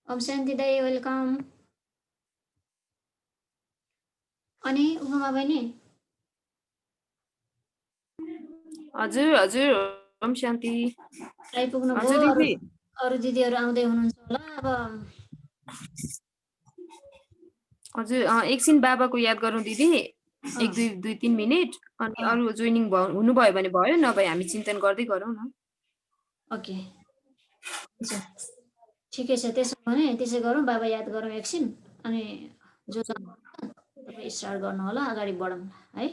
ओम शान्ति दाई वेलकम। अनि उपमा बहिनी हजुर हजुर ओम शान्ति। आइपुग्नु हजुर भयो। दिदी अरू दिदीहरू आउँदै हुनुहुन्छ होला अब। हजुर एकछिन बाबाको याद गरौँ दिदी, अँ, एक दुई 3 मिनट, अनि अँ, अरू जोइनिङ हुनुभयो भने भयो, नभए हामी चिन्तन गर्दै गरौँ न। ओके हुन्छ ठिकै छ। त्यसो भने त्यसै गरौँ, बाबा याद गरौँ एकछिन, अनि जो तपाईँ स्टार्ट गर्नु होला, अगाडि बढौँ है।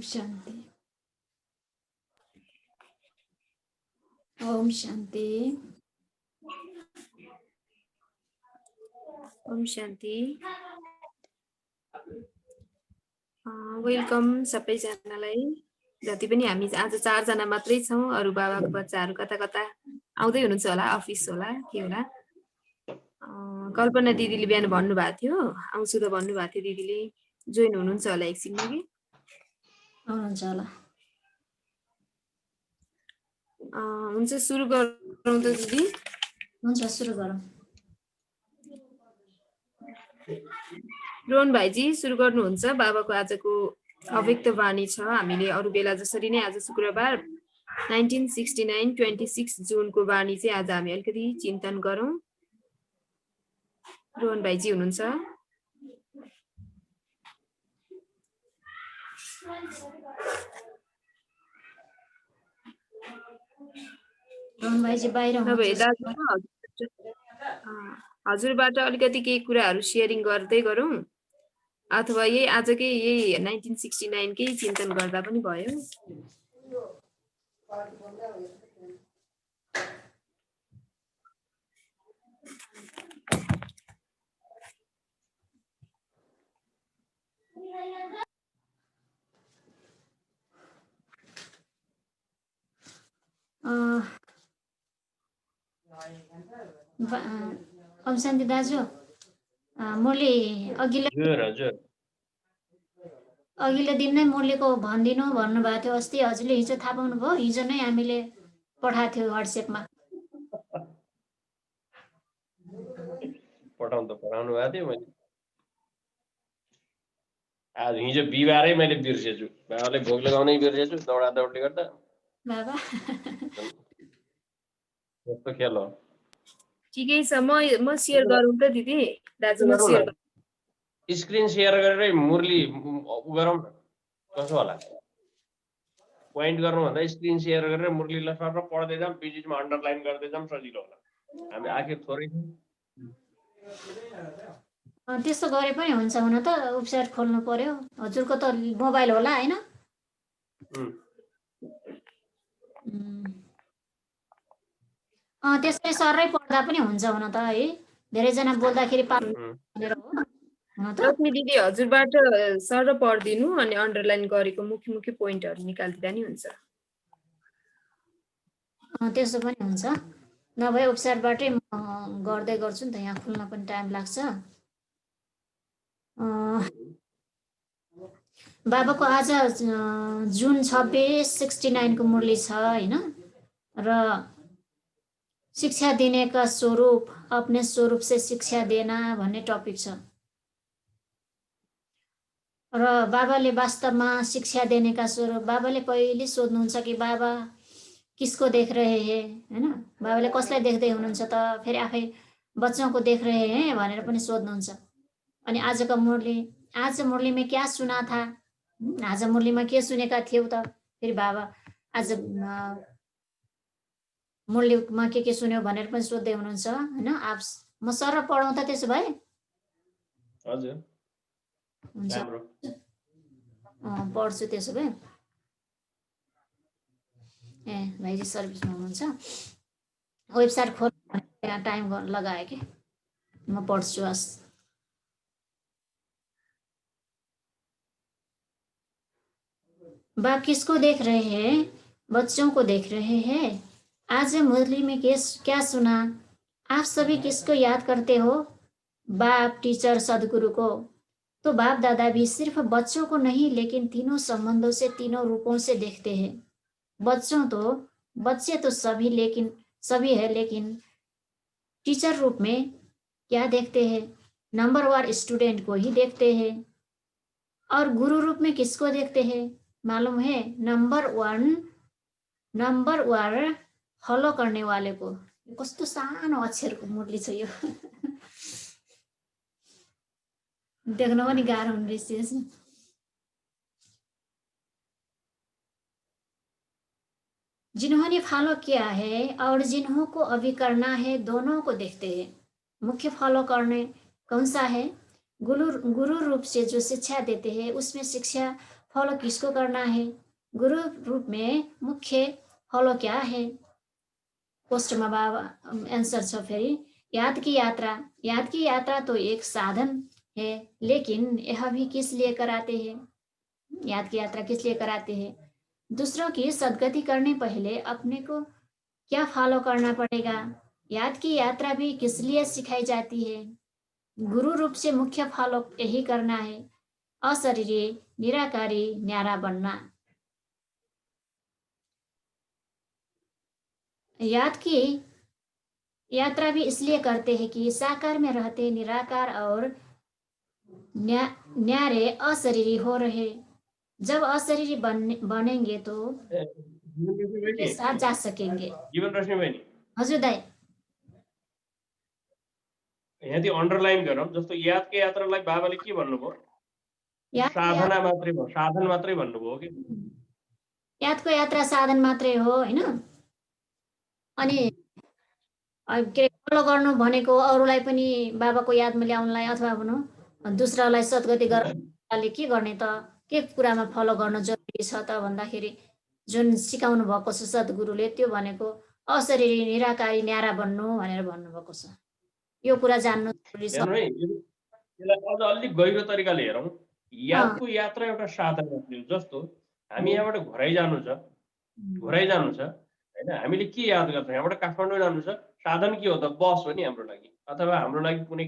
शान्ति। ओम शान्ति। ओम शान्ति। वेलकम सबैजनालाई। जति पनि हामी आज 4 जना मात्रै छौँ, अरू बाबाको बच्चाहरू कता कता आउँदै हुनुहुन्छ होला, अफिस होला के होला। कल्पना दिदीले बिहान भन्नुभएको थियो, आउँछु त भन्नुभएको थियो दिदीले। जोइन हुनुहुन्छ होला एकछिनमा कि आउनुहुन्छ होला। हुन्छ सुरु गरौँ त दिदी। हुन्छ सुरु गरौँ। रोहन भाइजी सुरु गर्नुहुन्छ। बाबाको आजको अव्यक्त वाणी छ। हामीले अरू बेला जसरी नै आज शुक्रबार 1969 26 जुनको वाणी चाहिँ आज हामी अलिकति चिन्तन गरौँ। रोहन भाइजी हुनुहुन्छ? रोहन भाइजी बाहिर नभए हुनुहुन्छ। हजुरबाट अलिकति केही कुराहरू सेयरिङ गर्दै गरौँ, अथवा यही आजकै यही 1969 कै चिन्तन गर्दा पनि भयो। ओम शान्ति दाजु, मुरली अघिल्लो दिन नै मुरलीको भनिदिनु भन्नुभएको थियो। अस्ति हजुरले हिजो थाहा पाउनुभयो? हिजो नै हामीले पठाएको थियो वाट्सएपमा। पठाउनु भएको थियो मैले। आज हिजो बिहिबारै मैले बिर्सेछु, बाबाले भोग लगाउनै बिर्सेछु दौडा दौडले गर्दा। बाबा यस्तो खेल हो। ठिकै छ, म सेयर गरौँ त दिदी। दाजु म सेयर स्क्रिन सेयर गरेरै मुरली गरौँ न, कसो होला? पोइन्ट गर्नुभन्दा स्क्रिन सेयर गरेर मुरलीलाई सर पढ्दै जाऊँ, बिचमा अन्डरलाइन गर्दै जाऊँ, सजिलो होला। हामी आखिर थोरै त्यस्तो गरे पनि हुन्छ। हुन त वेबसाइट खोल्नु पर्यो। हजुरको त मोबाइल होला हैन? त्यसै सरै पढ्दा पनि हुन्छ हुन त है। धेरैजना बोल्दाखेरि रश्मि दिदी हजुरबाट सर पढिदिनु अनि अन्डरलाइन गरेको मुख्य मुख्य पोइन्टहरू निकालिदिँदा नि हुन्छ। त्यसो पनि हुन्छ। नभए वेबसाइटबाटै म गर्दै गर्छु नि त, यहाँ खुल्न पनि टाइम लाग्छ। बाबाको आज जुन 26 69 को मुरली छ हैन? र शिक्षा देने का स्वरूप, अपने स्वरूप से शिक्षा देना भन्ने टपिक छ। र बाबाले वास्तवमा शिक्षा देने का स्वरूप, बाबाले पहिले सोध्नुहुन्छ कि बाबा किसको देख रहे हैं हैन? बाबाले कसलाई देख्दै हुनुहुन्छ त? फेरि आफै बच्चों को देख रहे हैं भनेर पनि सोध्नुहुन्छ। अनि आजको मुरली, आज मुरली में क्या सुना था? आज मुरलीमा के सुनेका थियौ त? फेरि बाबा आज मुरलीमा के सुन्यो भनेर पनि सोध्दै हुनुहुन्छ हैन? आप म सर पढौँ त त्यसो भए? हजुर हुन्छ, पढ्छु त्यसो भए। भाइजी सर्भिसमा हुनुहुन्छ, वेबसाइट खोल टाइम लगाए कि म पढ्छु। बाप किसको देख रहे हैं? बच्चों को देख रहे हैं। आज मुरली में क्या सुना? आप सभी किसको याद करते हो? बाप, टीचर, सदगुरु को। तो बाप दादा भी सिर्फ बच्चों को नहीं, लेकिन तीनों संबंधों से, तीनों रूपों से देखते हैं। बच्चे तो सभी है, लेकिन टीचर रूप में क्या देखते हैं? नंबर 1 स्टूडेंट को ही देखते हैं। और गुरु रूप में किसको देखते हैं मालूम है? नंबर 1 फॉलो करने वाले को। कस्तो सानो अक्षरको मुरली छ यो। देख्न पनि गाह्रो हुने रहेछ। जिन्होंने फॉलो किया है और जिन्हों को अभी करना है, दोनों को देखते हैं। मुख्य फॉलो करने कौन सा है? गुरु रूप से जो शिक्षा देते हैं, उसमें शिक्षा फॉलो किसको करना है, गुरु रूप में मुख्य फॉलो क्या है। पोस्टमा बाबा आंसर छ फेरि, याद की यात्रा तो एक साधन है, लेकिन यह भी किस लिए कराते हैं, याद की यात्रा किस लिए कराते हैं, दूसरों की सदगति करने पहले अपने को क्या फॉलो करना पड़ेगा। याद की यात्रा भी किस लिए सिखाई जाती है, गुरु रूप से मुख्य फॉलो यही करना है, अशरीरी निराकारी न्यारा बनना। याद की यात्रा भी इसलिए करते हैं कि साकार में रहते निराकार और न्यारे अशरीरी हो रहे। जब अशरीरी बनेंगे तो के साथ जा सकेंगे। जीवन रश्मि बहिनी, हजुर दाइ, यदि अन्डरलाइन गरौँ, जस्तो यादको यात्रालाई बाबाले के भन्नुभयो, साधना मात्रै भयो, साधन मात्रै भन्नुभयो कि यादको यात्रा साधन मात्रै हो हैन। अनि के फलो गर्नु भनेको अरूलाई पनि बाबाको यादमा ल्याउनलाई अथवा भनौँ दुसरालाई सद्गति गर्नले के गर्ने त, के कुरामा फलो गर्न जरुरी छ त भन्दाखेरि जुन सिकाउनु भएको छ सद्गुरुले, त्यो भनेको अशरीरी निराकारी न्यारा बन्नु भनेर भन्नुभएको छ। यो कुरा जान्नु जरुरी छ। हेर्नु है, यसलाई अझ अलिक गहिरो तरिकाले हेरौँ। यादको यात्रा एउटा साधन मात्रै हो। जस्तो हामी यहाँबाट घोराइ जानु छ होइन, हामीले के याद गर्छौँ, यहाँबाट काठमाडौँ जानु छ, साधन के हो त, बस हो नि हाम्रो लागि, अथवा हाम्रो लागि कुनै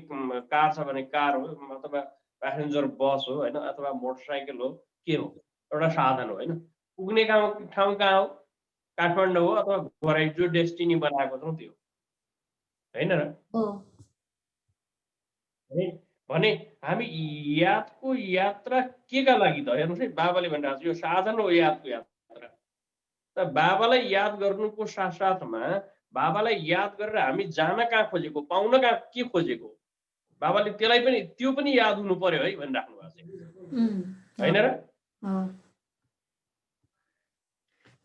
कार छ भने कार हो, अथवा प्यासेन्जर बस हो होइन, अथवा मोटरसाइकल हो, के हो, एउटा साधन हो होइन। पुग्ने ठाउँ कहाँ हो, काठमाडौँ हो अथवा घोराइ, जो डेस्टिनी बनाएको छौँ त्यो होइन र। भने हामी यादको यात्रा केका लागि त, हेर्नुहोस् है, बाबाले भनिरहेको छ यो साधन हो यादको यात्रा। त बाबालाई याद गर्नुको साथसाथमा बाबालाई याद गरेर हामी जान कहाँ खोजेको, पाउन कहाँ के खोजेको, बाबाले त्यसलाई पनि, त्यो पनि याद हुनु पर्यो है भनिराख्नु भएको छ होइन र।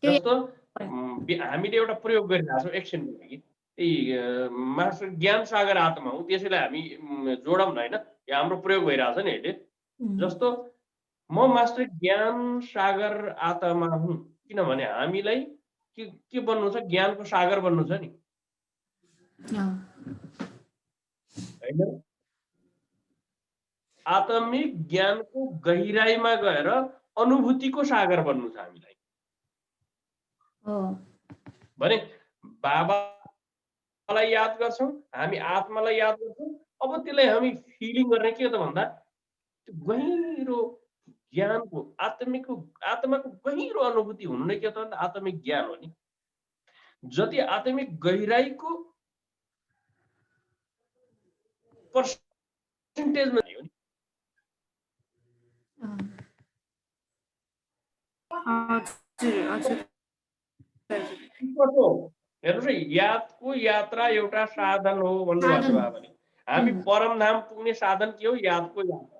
जस्तो हामीले एउटा प्रयोग गरिरहेको छौँ एकछिनको लागि, मास्टर ज्ञान सागर आत्मा हौ, त्यसैलाई हामी जोडौँ न होइन, यो हाम्रो प्रयोग भइरहेछ नि अहिले। जस्तो म मास्टर ज्ञान सागर आत्मा हुँ, किनभने हामीलाई के बन्नु छ, ज्ञानको सागर बन्नु छ नि होइन। आत्मिक ज्ञानको गहिराइमा गएर अनुभूतिको सागर बन्नु छ हामीलाई भने बाबालाई याद गर्छौँ, हामी आत्मालाई याद गर्छौँ। अब त्यसलाई हामी फिलिङ गर्ने के त भन्दा, गहिरो ज्ञानको आत्माको गहिरो अनुभूति हुनु नै के त भन्दा आत्मिक ज्ञान हो नि। जति आत्मिक गहिराइको पर्सेन्टेजमा हो नि। हेर्नुहोस् है, यादको यात्रा एउटा साधन हो भन्नुभएको छ बाबाले। हामी परमधाम पुग्ने साधन के हो, यादको यात्रा।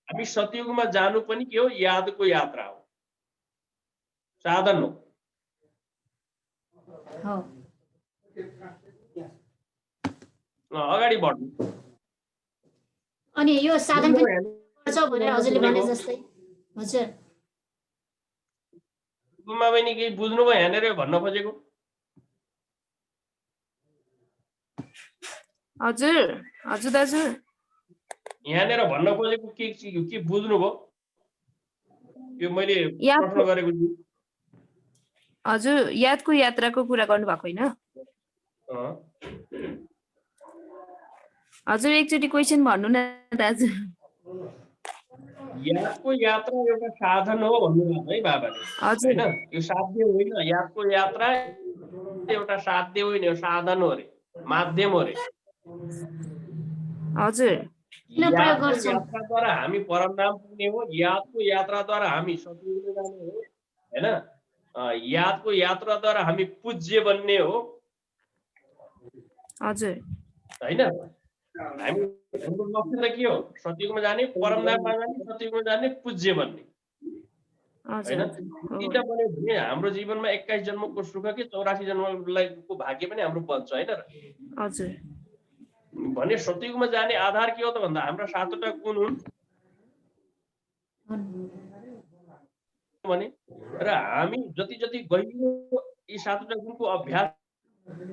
हामी सतयुगमा जानु पनि के हो, यादको यात्रा हो, साधन हो। अगाडि बढ्नु। अनि यो साधन भनेर हजुरले भने जस्तै, हजुर गुम्मा बहिनी केही बुझ्नुभयो यहाँनिर भन्न खोजेको? हजुर हजुर दाजु, यहाँनिर भन्न खोजेको के बुझ्नुभयो? यो मैले प्रश्न गरेको छु। हजुर, यादको यात्राको कुरा गर्नु भएको होइन? हजुर एकचोटि क्वेशन भन्नु न दाजु। यादको यात्रा एउटा साधन हो भन्नुभएको है बाबाले होइन, यो साध्य होइन। यादको यात्रा एउटा साध्य होइन, यो साधन हो अरे, माध्यम हो अरे। हजुर, यादको यात्राद्वारा हामी परमधाम पुग्ने हो, यादको यात्राद्वारा हामी सतयुगमा जाने हो होइन, यादको यात्राद्वारा हामी पूज्य बन्ने हो हजुर होइन। हामी हाम्रो लक्ष्य त के हो, सतयुगमा जाने, परमधाममा जाने, सतयुगमा जाने, पूज्य बन्ने होइन। तीनटा बन्यो भने हाम्रो जीवनमा 21 जन्मको सुख कि 84 जन्मको भाग्य पनि हाम्रो बन्छ होइन र। हजुर, भने सतयुगमा जाने आधार के हो त भन्दा हाम्रा 7वटा गुण हुन्। भने र हामी जति जति गहिरो यी 7वटा गुणको अभ्यासमा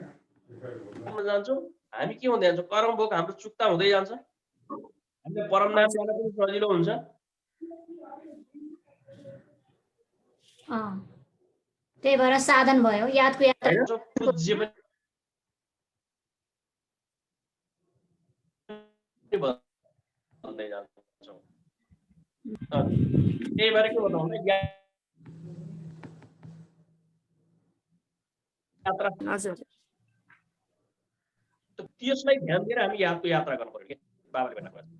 जान्छौँ हामी के हुँदै जान्छौँ कर्म भोग हाम्रो चुक्ता हुँदै जान्छ हामीले परम नाम गर्न पनि सजिलो हुन्छ त्यही भएर साधन भयो यादको यात्रा हैन पूज्य पनि भन्दै जान्छौँ त्यही भएर के भन्दा यात्रा हजुर त्यसलाई ध्यान दिएर हामी यादको यात्रा गर्नु पर्यो के बाबाले भन्नुभयो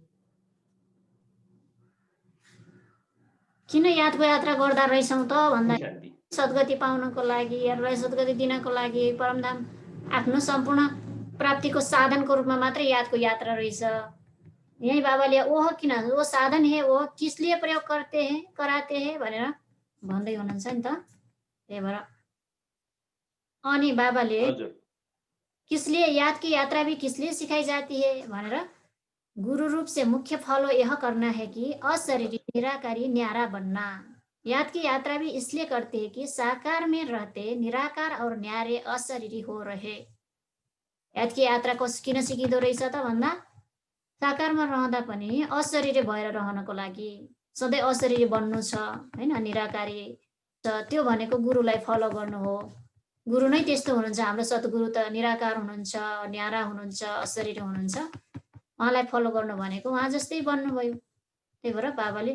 किन यादको यात्रा गर्दा रहेछौँ त भन्दा शान्ति सद्गति पाउनको लागि अरूलाई सद्गति दिनको लागि परमधाम आफ्नो सम्पूर्ण प्राप्तिको साधनको रूपमा मात्रै यादको यात्रा रहेछ यही बाबाले ओह किन वो साधन है वो किस लिए प्रयोग करते हैं कराते हैं भनेर भन्दै हुनुहुन्छ नि त त्यही भएर अनि बाबाले हजुर किसलिए याद की यात्रा भी किसलिए सिखाई जाती है भनेर गुरु रूप से मुख्य फॉलो यह करना है कि अशरीरी निराकारी न्यारा बनना याद की यात्रा भी इसलिए करते हैं कि साकार में रहते निराकार और न्यारे अशरीरी हो रहे याद की यात्रा किन सिकिँदो रहेछ त भन्दा साकारमा रहँदा पनि अशरीरी भएर रहनको लागि सधैँ अशरीरी बन्नु छ हैन निराकारी छ त्यो भनेको गुरुलाई फलो गर्नु हो गुरु नै त्यस्तो हुनुहुन्छ हाम्रो सद्गुरु त निराकार हुनुहुन्छ न्यारा हुनुहुन्छ अशरीरी हुनुहुन्छ उहाँलाई फलो गर्नु भनेको उहाँ जस्तै बन्नुभयो त्यही भएर बाबाले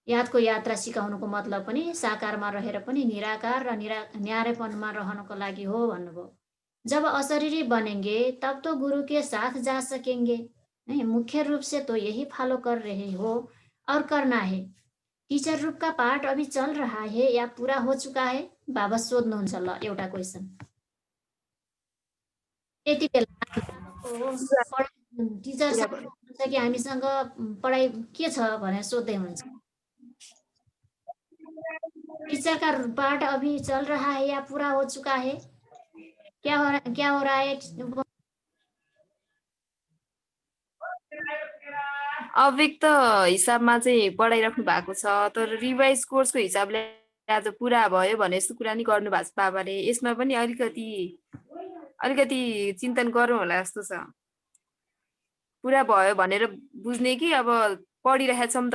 यादको यात्रा सिकाउनुको मतलब पनि साकारमा रहेर पनि निराकार र न्यारेपनमा रहनको लागि हो भन्नुभयो जब अशरीरी बनेंगे तब तो गुरु के साथ जा सकेंगे नहीं मुख्य रूप से तो यही फॉलो कर रहे हो और करना है टीचर रूप का पाठ अभी चल रहा है या पूरा हो चुका है बाबा सोध्नुहुन्छ ल एउटा क्वेसन यति बेला टिचर हुन्छ कि हामीसँग पढाइ के छ भनेर सोध्दै हुनुहुन्छ टीचर का पाठ अभी चल रहा है या पूरा हो चुका है क्या हो रहा है अव्यक्त हिसाबमा चाहिँ पढाइराख्नु भएको छ तर रिभाइज कोर्सको हिसाबले आज पुरा भयो भने यस्तो कुरा नि गर्नु भएको छ बाबाले यसमा पनि अलिकति चिन्तन गरौँ होला जस्तो छ पुरा भयो भनेर बुझ्ने कि अब पढिरहेछौँ त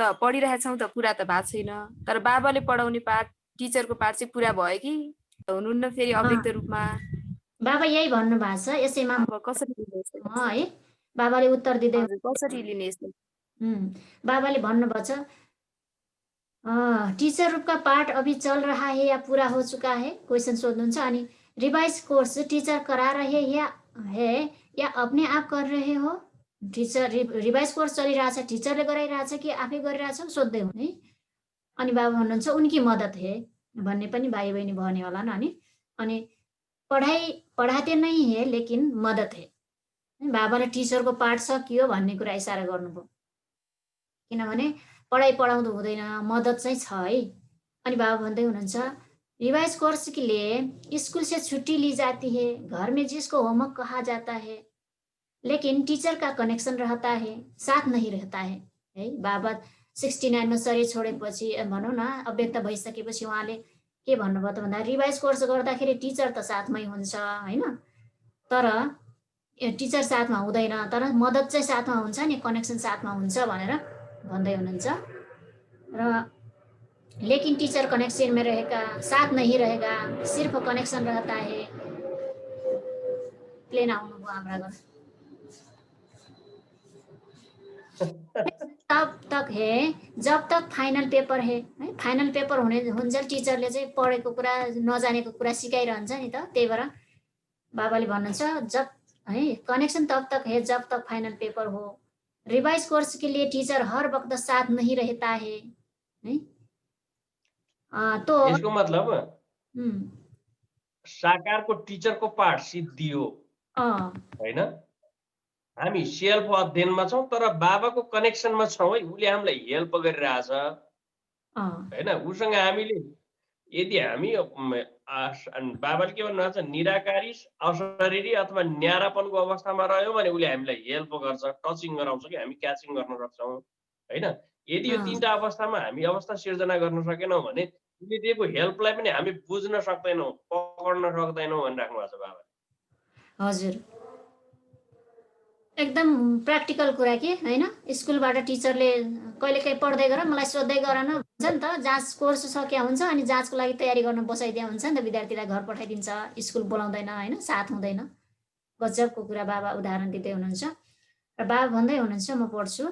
पुरा त भएको छैन तर बाबाले पढाउने पाठ टिचरको पाठ चाहिँ पुरा भयो कि हुनुहुन्न फेरि अव्यक्त रूपमा बाबा यही भन्नु भएको छ यसैमा कसरी है बाबाले उत्तर दिँदै कसरी लिने यस्तो बाबाले भन्नुभएको छ टीचर रूप का पाठ अभी चल रहा है या पूरा हो चुका है क्वेसन सोध्नुहुन्छ अनि रिवाइज कोर्स टीचर करा रहे है या अपने आप कर रहे हो टीचर रिवाइज कोर्स चलिरहेछ टीचरले गराइरहेछ कि आफै गरिरहेछ सोध्दै हुँ है अनि बाबा भन्नुहुन्छ उनकी मदत है भन्ने पनि भाइ बहिनी भने होला नि अनि पढाइ पढाते नहीं है लेकिन मदत है बाबाले टिचरको पाठ सकियो भन्ने कुरा इशारा गर्नुभयो किनभने पढाइ पढाउँदो हुँदैन मदत चाहिँ छ है अनि बाबा भन्दै हुनुहुन्छ रिवाइज कोर्स के लिए स्कूल से छुट्टी ली जाती है घर में जिसको होमवर्क कहा जाता है लेकिन टीचर का कनेक्शन रहता है साथ नहीं रहता है बाबा 69 मा शरीर छोडेपछि भनौँ न अव्यक्त भइसकेपछि उहाँले के भन्नुभयो त भन्दा रिवाइज कोर्स गर्दाखेरि टिचर त साथमै हुन्छ हैन तर टिचर साथमा हुँदैन तर मदत चाहिँ साथमा हुन्छ नि कनेक्सन साथमा हुन्छ भनेर भन्दै हुनुहुन्छ र लेकिन टीचर कनेक्शन में रहेगा साथ नहीं रहेगा सिर्फ कनेक्शन रहता है प्लेन आउनुभयो हाम्रा घर तब तक है जब तक फाइनल पेपर है फाइनल पेपर हुन्छ टिचरले चाहिँ पढेको कुरा नजानेको कुरा सिकाइरहन्छ नि त त्यही भएर बाबाले भन्नुहुन्छ जब है कनेक्शन तब तक है जब तक फाइनल पेपर हो रिवाइज कोर्स के लिए टीचर हर वक्त साथ नहीं रहता है तो यसको मतलब साकारको टिचरको पाठ सिद्धियो हैन हामी सेल्फ अध्ययनमा छौं तर बाबाको कनेक्सनमा छौं है उले हामीलाई हेल्प गरिरहेछ हैन उसँग हामीले यदि हामी बाबाले के भन्नुहुन्छ निराकारी अशरीरी अथवा न्यारापनको अवस्थामा रह्यौं भने उले हामीलाई हेल्प गर्छ टचिङ गराउँछ कि हामी क्याचिङ गर्न सक्छौं हैन। यदि यो अँ, तीनटा अवस्थामा हामी अवस्था सिर्जना गर्न सकेनौँ भने उसले दिएको हेल्पलाई पनि हामी बुझ्न सक्दैनौँ, पक्र्न सक्दैनौँ भनिराख्नु भएको छ बाबाले। हजुर एकदम प्र्याक्टिकल कुरा के होइन। स्कुलबाट टिचरले कहिलेकाहीँ पढ्दै गर मलाई सोध्दै गर न भन्छ नि त। जाँच कोर्स सकिया हुन्छ अनि जाँचको लागि तयारी गर्न बसाइदिया हुन्छ नि त, विद्यार्थीलाई घर पठाइदिन्छ, स्कुल बोलाउँदैन होइन, साथ हुँदैन। गजबको कुरा बाबा उदाहरण दिँदै हुनुहुन्छ। र बाबा भन्दै हुनुहुन्छ, म पढ्छु,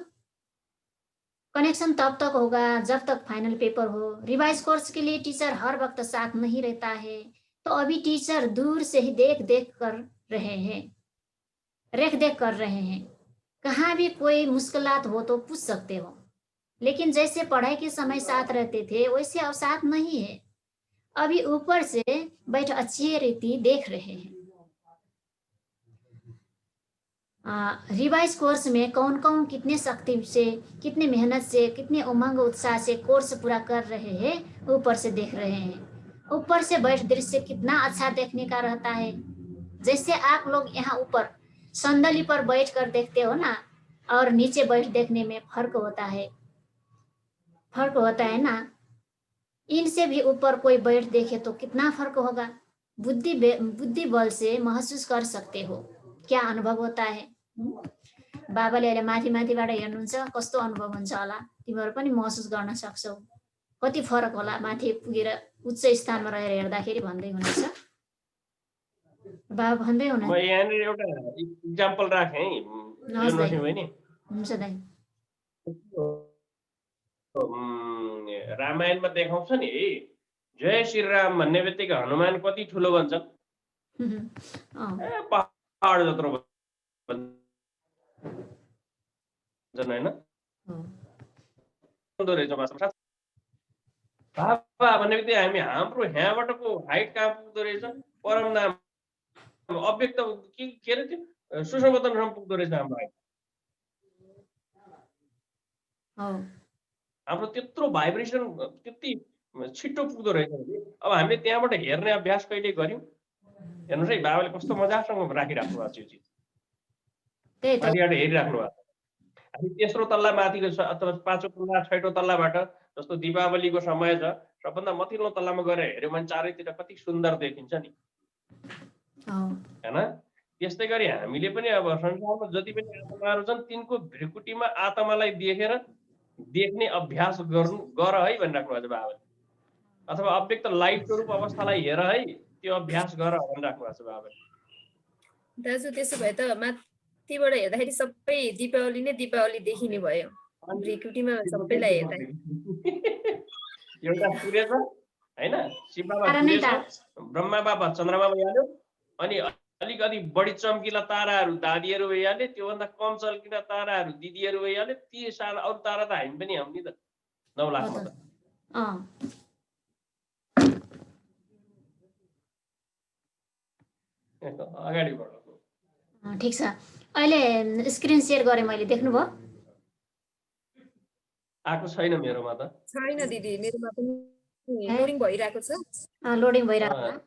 कनेक्शन तब तक होगा जब तक फाइनल पेपर हो। रिवाइज कोर्स के लिए टीचर हर वक्त साथ नहीं रहता है, तो अभी टीचर दूर से ही देख देख कर रहे हैं, रेख देख कर रहे हैं। कहाँ भी कोई मुश्किलात हो तो पूछ सकते हो, लेकिन जैसे पढ़ाई के समय साथ रहते थे वैसे अब साथ नहीं है। अभी ऊपर से बैठ अच्छी रीति देख रहे हैं। रिवाइज कोर्स में कौन कौन कितने सख्ती से, कितने मेहनत से, कितने उमंग उत्साह से कोर्स पूरा कर रहे हैं, ऊपर से देख रहे हैं। ऊपर से बैठ दृश्य कितना अच्छा देखने का रहता है। जैसे आप लोग यहाँ ऊपर संदली पर बैठ कर देखते हो ना, और नीचे बैठ देखने में फर्क होता है, फर्क होता है ना। इनसे भी ऊपर कोई बैठ देखे तो कितना फर्क होगा। बुद्धि बल से महसुस कर सकते हो क्या अनुभव होता है। बाबाले अहिले माथि माथिबाट हेर्नुहुन्छ, कस्तो अनुभव हुन्छ होला, तिमीहरू पनि महसुस गर्न सक्छौ कति फरक होला माथि पुगेर उच्च स्थानमा रहेर हेर्दाखेरि भन्दै हुनुहुन्छ। बाबा भन्दै म हुनुहुन्छ। यहाँनिर एउटा इक्जाम्पल राखेँ है, यो नरसिंह बहिनी। हुन्छ दाइ। रामायणमा देखाउँछ नि, जय श्रीराम भन्ने बित्तिकै हनुमान कति ठुलो भन्छन्, पहाड जत्रो भन्छन् होइन। बाबा भन्ने बित्तिकै हामी हाम्रो यहाँबाटको हाइट कहाँ पुग्दो रहेछ, परम नाम अव्यक्त के अरे त्यो सुसंगतनसम्म पुग्दो रहेछ हाम्रो हाइट। हाम्रो त्यत्रो भाइब्रेसन त्यति छिट्टो पुग्दो रहेछ भने अब हामीले त्यहाँबाट हेर्ने अभ्यास कहिले गर्यौँ। हेर्नुहोस् है, बाबाले कस्तो मजासँग राखिराख्नु भएको छ यो चिज, माथिबाट हेरिराख्नु भएको छ। हामी तेस्रो तल्ला माथिको छ अथवा पाँचौँ तल्ला छैटौँ तल्लाबाट, जस्तो दीपावलीको समय छ, सबभन्दा मथिल्लो तल्लामा गएर हेऱ्यो भने चारैतिर कति सुन्दर देखिन्छ नि होइन। त्यस्तै गरी हामीले पनि अब संसारमा जति पनि आत्माहरू छन् तिनको भ्रिकुटीमा आत्मालाई देखेर देख्ने अभ्यास गर है भनिराख्नु भएको छ बाबाले। अथवा अव्यक्त लाइट स्वरूप अवस्थालाई हेर है, त्यो अभ्यास गर भनिराख्नु भएको छ बाबाले। दाजु त्यसो भए त माथिबाट हेर्दाखेरि सबै दीपावली नै दीपावली देखिने भयो, भ्रिकुटीमा सबैलाई हेर्दा। एउटा सूर्य छ होइन, शिवबाबा सूर्य छ, ब्रह्मा बाबा चन्द्रमा भइहाल्यो, अनि अलिकति बढी चम्किला ताराहरू दादीहरू भइहाल्यो, त्योभन्दा कम चम्किला ताराहरू दिदीहरू भइहाल्यो, ती सारा अरू तारा त हामी पनि हौँ नि त 9 लाखमा त। अगाडि बढ्नु ठिक छ। अहिले स्क्रिन सेयर गरेँ मैले, देख्नुभयो? आएको छैन मेरोमा त। छैन दिदी, मेरोमा पनि लोडिङ भइरहेको छ। लोडिङ भइरहेको छ।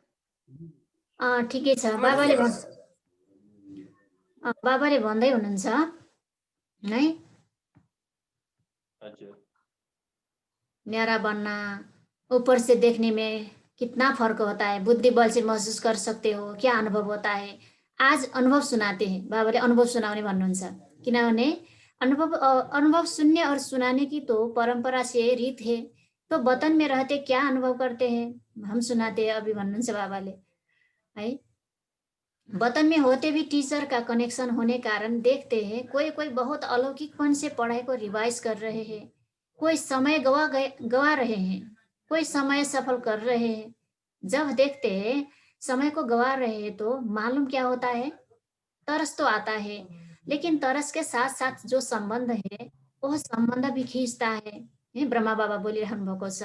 ठिकै छ। बाबाले भन्दै हुनुहुन्छ है, न्यारा बनना, ऊपर से देखने में कितना फर्क होता है, बुद्धि बल से महसुस कर सकते हो क्या अनुभव होता है। आज अनुभव सुनाते हैं, बाबाले अनुभव सुनाउने भन्नुहुन्छ। किनभने अनुभव सुनने और सुनाने की तो परंपरा से रीत है, तो वतन में रहते क्या अनुभव करते हैं हम सुनाते हैं अभी भन्नुहुन्छ बाबाले है। वतन में होते भी टीचर का कनेक्शन होने कारण देखते हैं कोई बहुत अलौकिकपन से पढ़ाई को रिवाइज कर रहे हैं, कोई समय गवा रहे हैं, कोई समय सफल कर रहे हैं। जब देखते हैं समय को गवा रहे हैं तो मालूम क्या होता है, तरस तो आता है, लेकिन तरस के साथ साथ जो संबंध है वह संबंध भी खींचता है। ब्रह्मा बाबा बोलिरहनु भएको छ।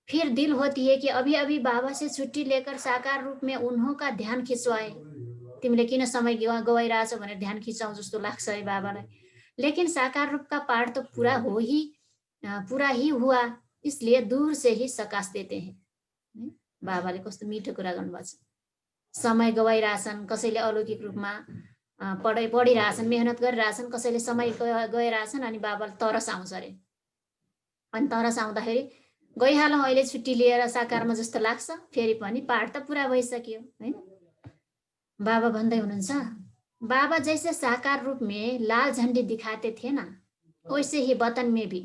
फिर दिल होती है कि अभी अभी बाबा से छुट्टी लेकर साकार रूप में उन्हों का ध्यान खिंचवाए। तिमीले किन समय गवाइरहेछौ भनेर ध्यान खिचाउँ जस्तो लाग्छ है बाबालाई। लेकिन साकार रूप का पाठ तो पूरा ही हुआ, इसलिए दूर से ही सकाश देते हैं। बाबाले कस्तो मिठो कुरा गर्नुभएको छ। समय गवाइरहेछन्, कसैले अलौकिक रूपमा पढिरहेछन्, मेहनत गरिरहेछन्, कसैले समय गइरहेछन्, अनि बाबाले तरस आउँछ अरे। अनि तरस आउँदाखेरि गइहालौँ अहिले छुट्टी लिएर साकारमा जस्तो लाग्छ, फेरि पनि पाठ त पुरा भइसक्यो होइन। बाबा भन्दै हुनुहुन्छ, बाबा जैसे साकार रूप में लाल झंडी दिखाते थे ना, वैसे ही वतन में भी।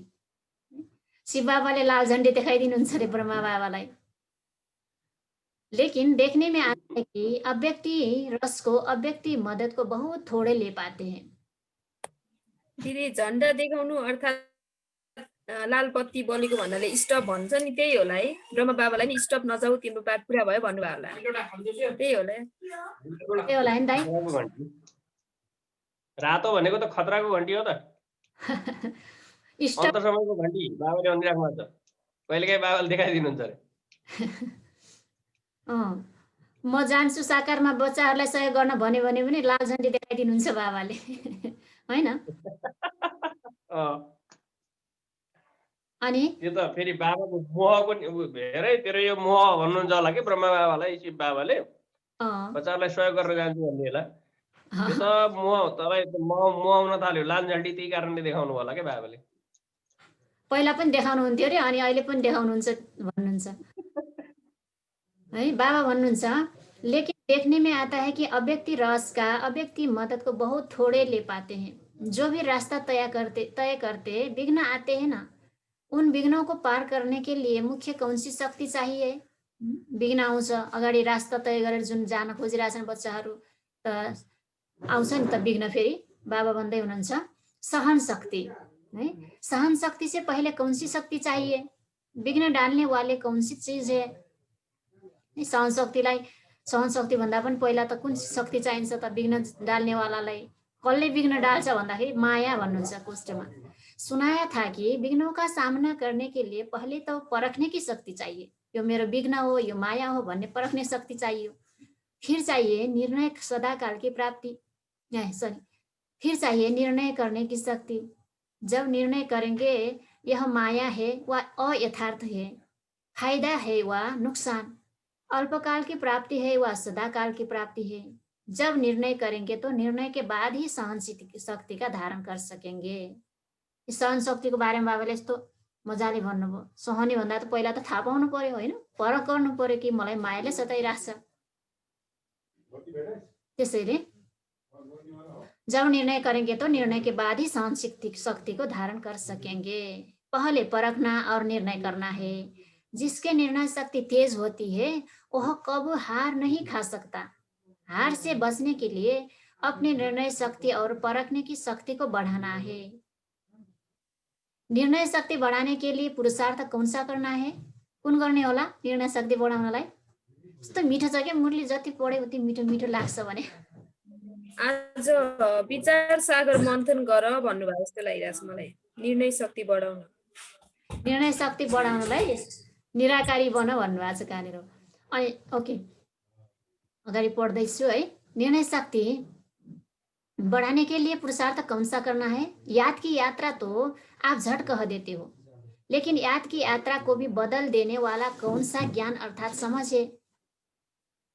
शिव बाबाले लाल झंडी देखाइदिनुहुन्छ अरे ब्रह्मा बाबालाई। लेकिन देखने में आता है कि अव्यक्ति रस को, अव्यक्ति मदद को बहुत थोड़े ले पाते हैं। दिदी झन्डा देखाउनु अर्थात् लाल पत्ती बलेको भन्नाले स्टप भन्छ नि, त्यही होला है। ब्रह्मा बाबालाई नि स्टप नजाऊ तिम्रो पाठ पुरा भयो भन्नुभयो होला, त्यही होला। त्यही होला नि दाइ। खतराको घन्टी। रातो भनेको त खतराको घन्टी हो त। स्टप अन्त समयको घन्टी बाबाले भनिराख्नु भएको छ। कहिलेकाहीँ बाबाले देखाइदिनुहुन्छ अरे। म जान्छु साकारमा बच्चाहरूलाई सहयोग गर्न भन्यो भने पनि लाल झन्डी देखाइदिनुहुन्छ बाबाले होइन। अनि त्यो त फेरि बाबाको मोहको हेरै तेरो यो मोह भन्नुहुन्छ होला कि ब्रह्मा बाबालाई, शिव बाबाले बच्चाहरूलाई सहयोग गरेर जान्छु भन्ने होला। त्यो त मोह, तपाईँ मोह आउन थाल्यो, लाल झन्डी त्यही कारणले देखाउनु होला क्या बाबाले। पहिला पनि देखाउनुहुन्थ्यो अरे, अनि अहिले पनि देखाउनुहुन्छ भन्नुहुन्छ है। बाबा भन्नुहुन्छ, लेकिन देखने में आता है कि अव्यक्ति रस का, अव्यक्ति मदद को बहुत थोड़े ले पाते हैं। जो भी रास्ता तय करते विघ्न आते हैं ना, उन विघ्नों को पार करने के लिए मुख्य कौन सी शक्ति चाहिए? विघ्न आउँछ, अगाडि रास्ता तय गरेर जुन जान खोजिरहेछन् बच्चाहरू, त आउँछ नि त विघ्न। फेरि बाबा भन्दै हुनुहुन्छ, सहन शक्ति है। सहन शक्ति से पहले कौन सी शक्ति चाहिए? विघ्न डालने वाले कौन सी चीज है? सहन शक्ति भन्दा पनि पहिला त कुन शक्ति चाहिन्छ त? विघ्न डाल्नेवालालाई कसले विघ्न डाल्छ भन्दाखेरि माया भन्नुहुन्छ कोष्ठमा। सुनाया था कि विघ्नों का सामना करने के लिए पहले तो परखने की शक्ति चाहिए। यो मेरो विघ्न हो, यो माया हो भन्ने परखने शक्ति चाहिए। फिर चाहिए निर्णय सदाकाल की प्राप्ति, फिर चाहिए निर्णय करने की शक्ति। जब निर्णय करेंगे यह माया है व अयथार्थ है, फायदा है व नुकसान, अल्पकाल की प्राप्ति है व सदाकाल की प्राप्ति है। जब निर्णय करेंगे तो निर्णय के बाद ही सहन शक्ति का धारण कर सकेंगे। सहन शक्तिको बारेमा बाबाले यस्तो मजाले भन्नुभयो। सहने भन्दा त पहिला त थाहा पाउनु पर्यो होइन, परख गर्नु पर्यो कि मलाई मायाले सताइराख्छ। त्यसैले जब निर्णय करेंगे तो निर्णय के बाद ही सहन शक्ति को धारण कर सकेंगे। पहले परखना और निर्णय करना है। जिसके निर्णय शक्ति तेज होती है वह कब हार नहीं खा सकता। हार से बचने के लिए अपने निर्णय शक्ति और परखने की शक्ति को बढ़ाना है। निर्णय शक्ति बढ़ाने के लिए पुरुषार्थ कौन सा करना है? कुन गर्ने होला निर्णय शक्ति बढाउनलाई? यस्तो मिठो छ क्या मुरली, जति पढे उति मिठो मिठो लाग्छ भने। आज विचार सागर मन्थन गर भन्नुभयो जस्तो लागिरहेछ मलाई। निर्णय शक्ति बढाउन, निर्णय शक्ति बढाउनलाई निराकारी बन भन्नुभएको छ कहाँनिर। अनि ओके, अगाडि पढ्दैछु है। निर्णय शक्ति बढ़ाने के लिए पुरुषार्थ कौन सा करना है? याद की यात्रा तो आप झट कह देते हो, लेकिन याद की यात्रा को भी बदल देने वाला कौन सा ज्ञान अर्थात समझ है?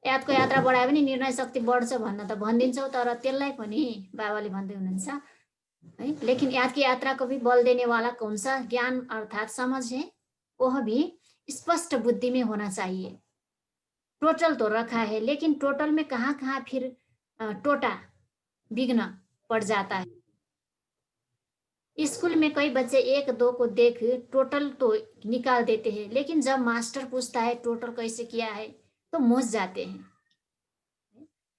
यादको यात्रा बढायो भने निर्णय शक्ति बढ्छ भन्न त भनिदिन्छौ, तर त्यसलाई पनि बाबाले भन्दै हुनुहुन्छ है, लेकिन याद की यात्रा को भी बल देने वाला कौन सा ज्ञान अर्थात समझ है, वह भी स्पष्ट बुद्धि में होना चाहिए। टोटल तो रखा है, लेकिन टोटल में कहाँ कहाँ फिर टोटा विघ्न पड़ जाता है। स्कूल में कई बच्चे 1-2 को देख टोटल तो निकाल देते हैं, लेकिन जब मास्टर पूछता है टोटल कैसे किया है तो मुझ जाते हैं।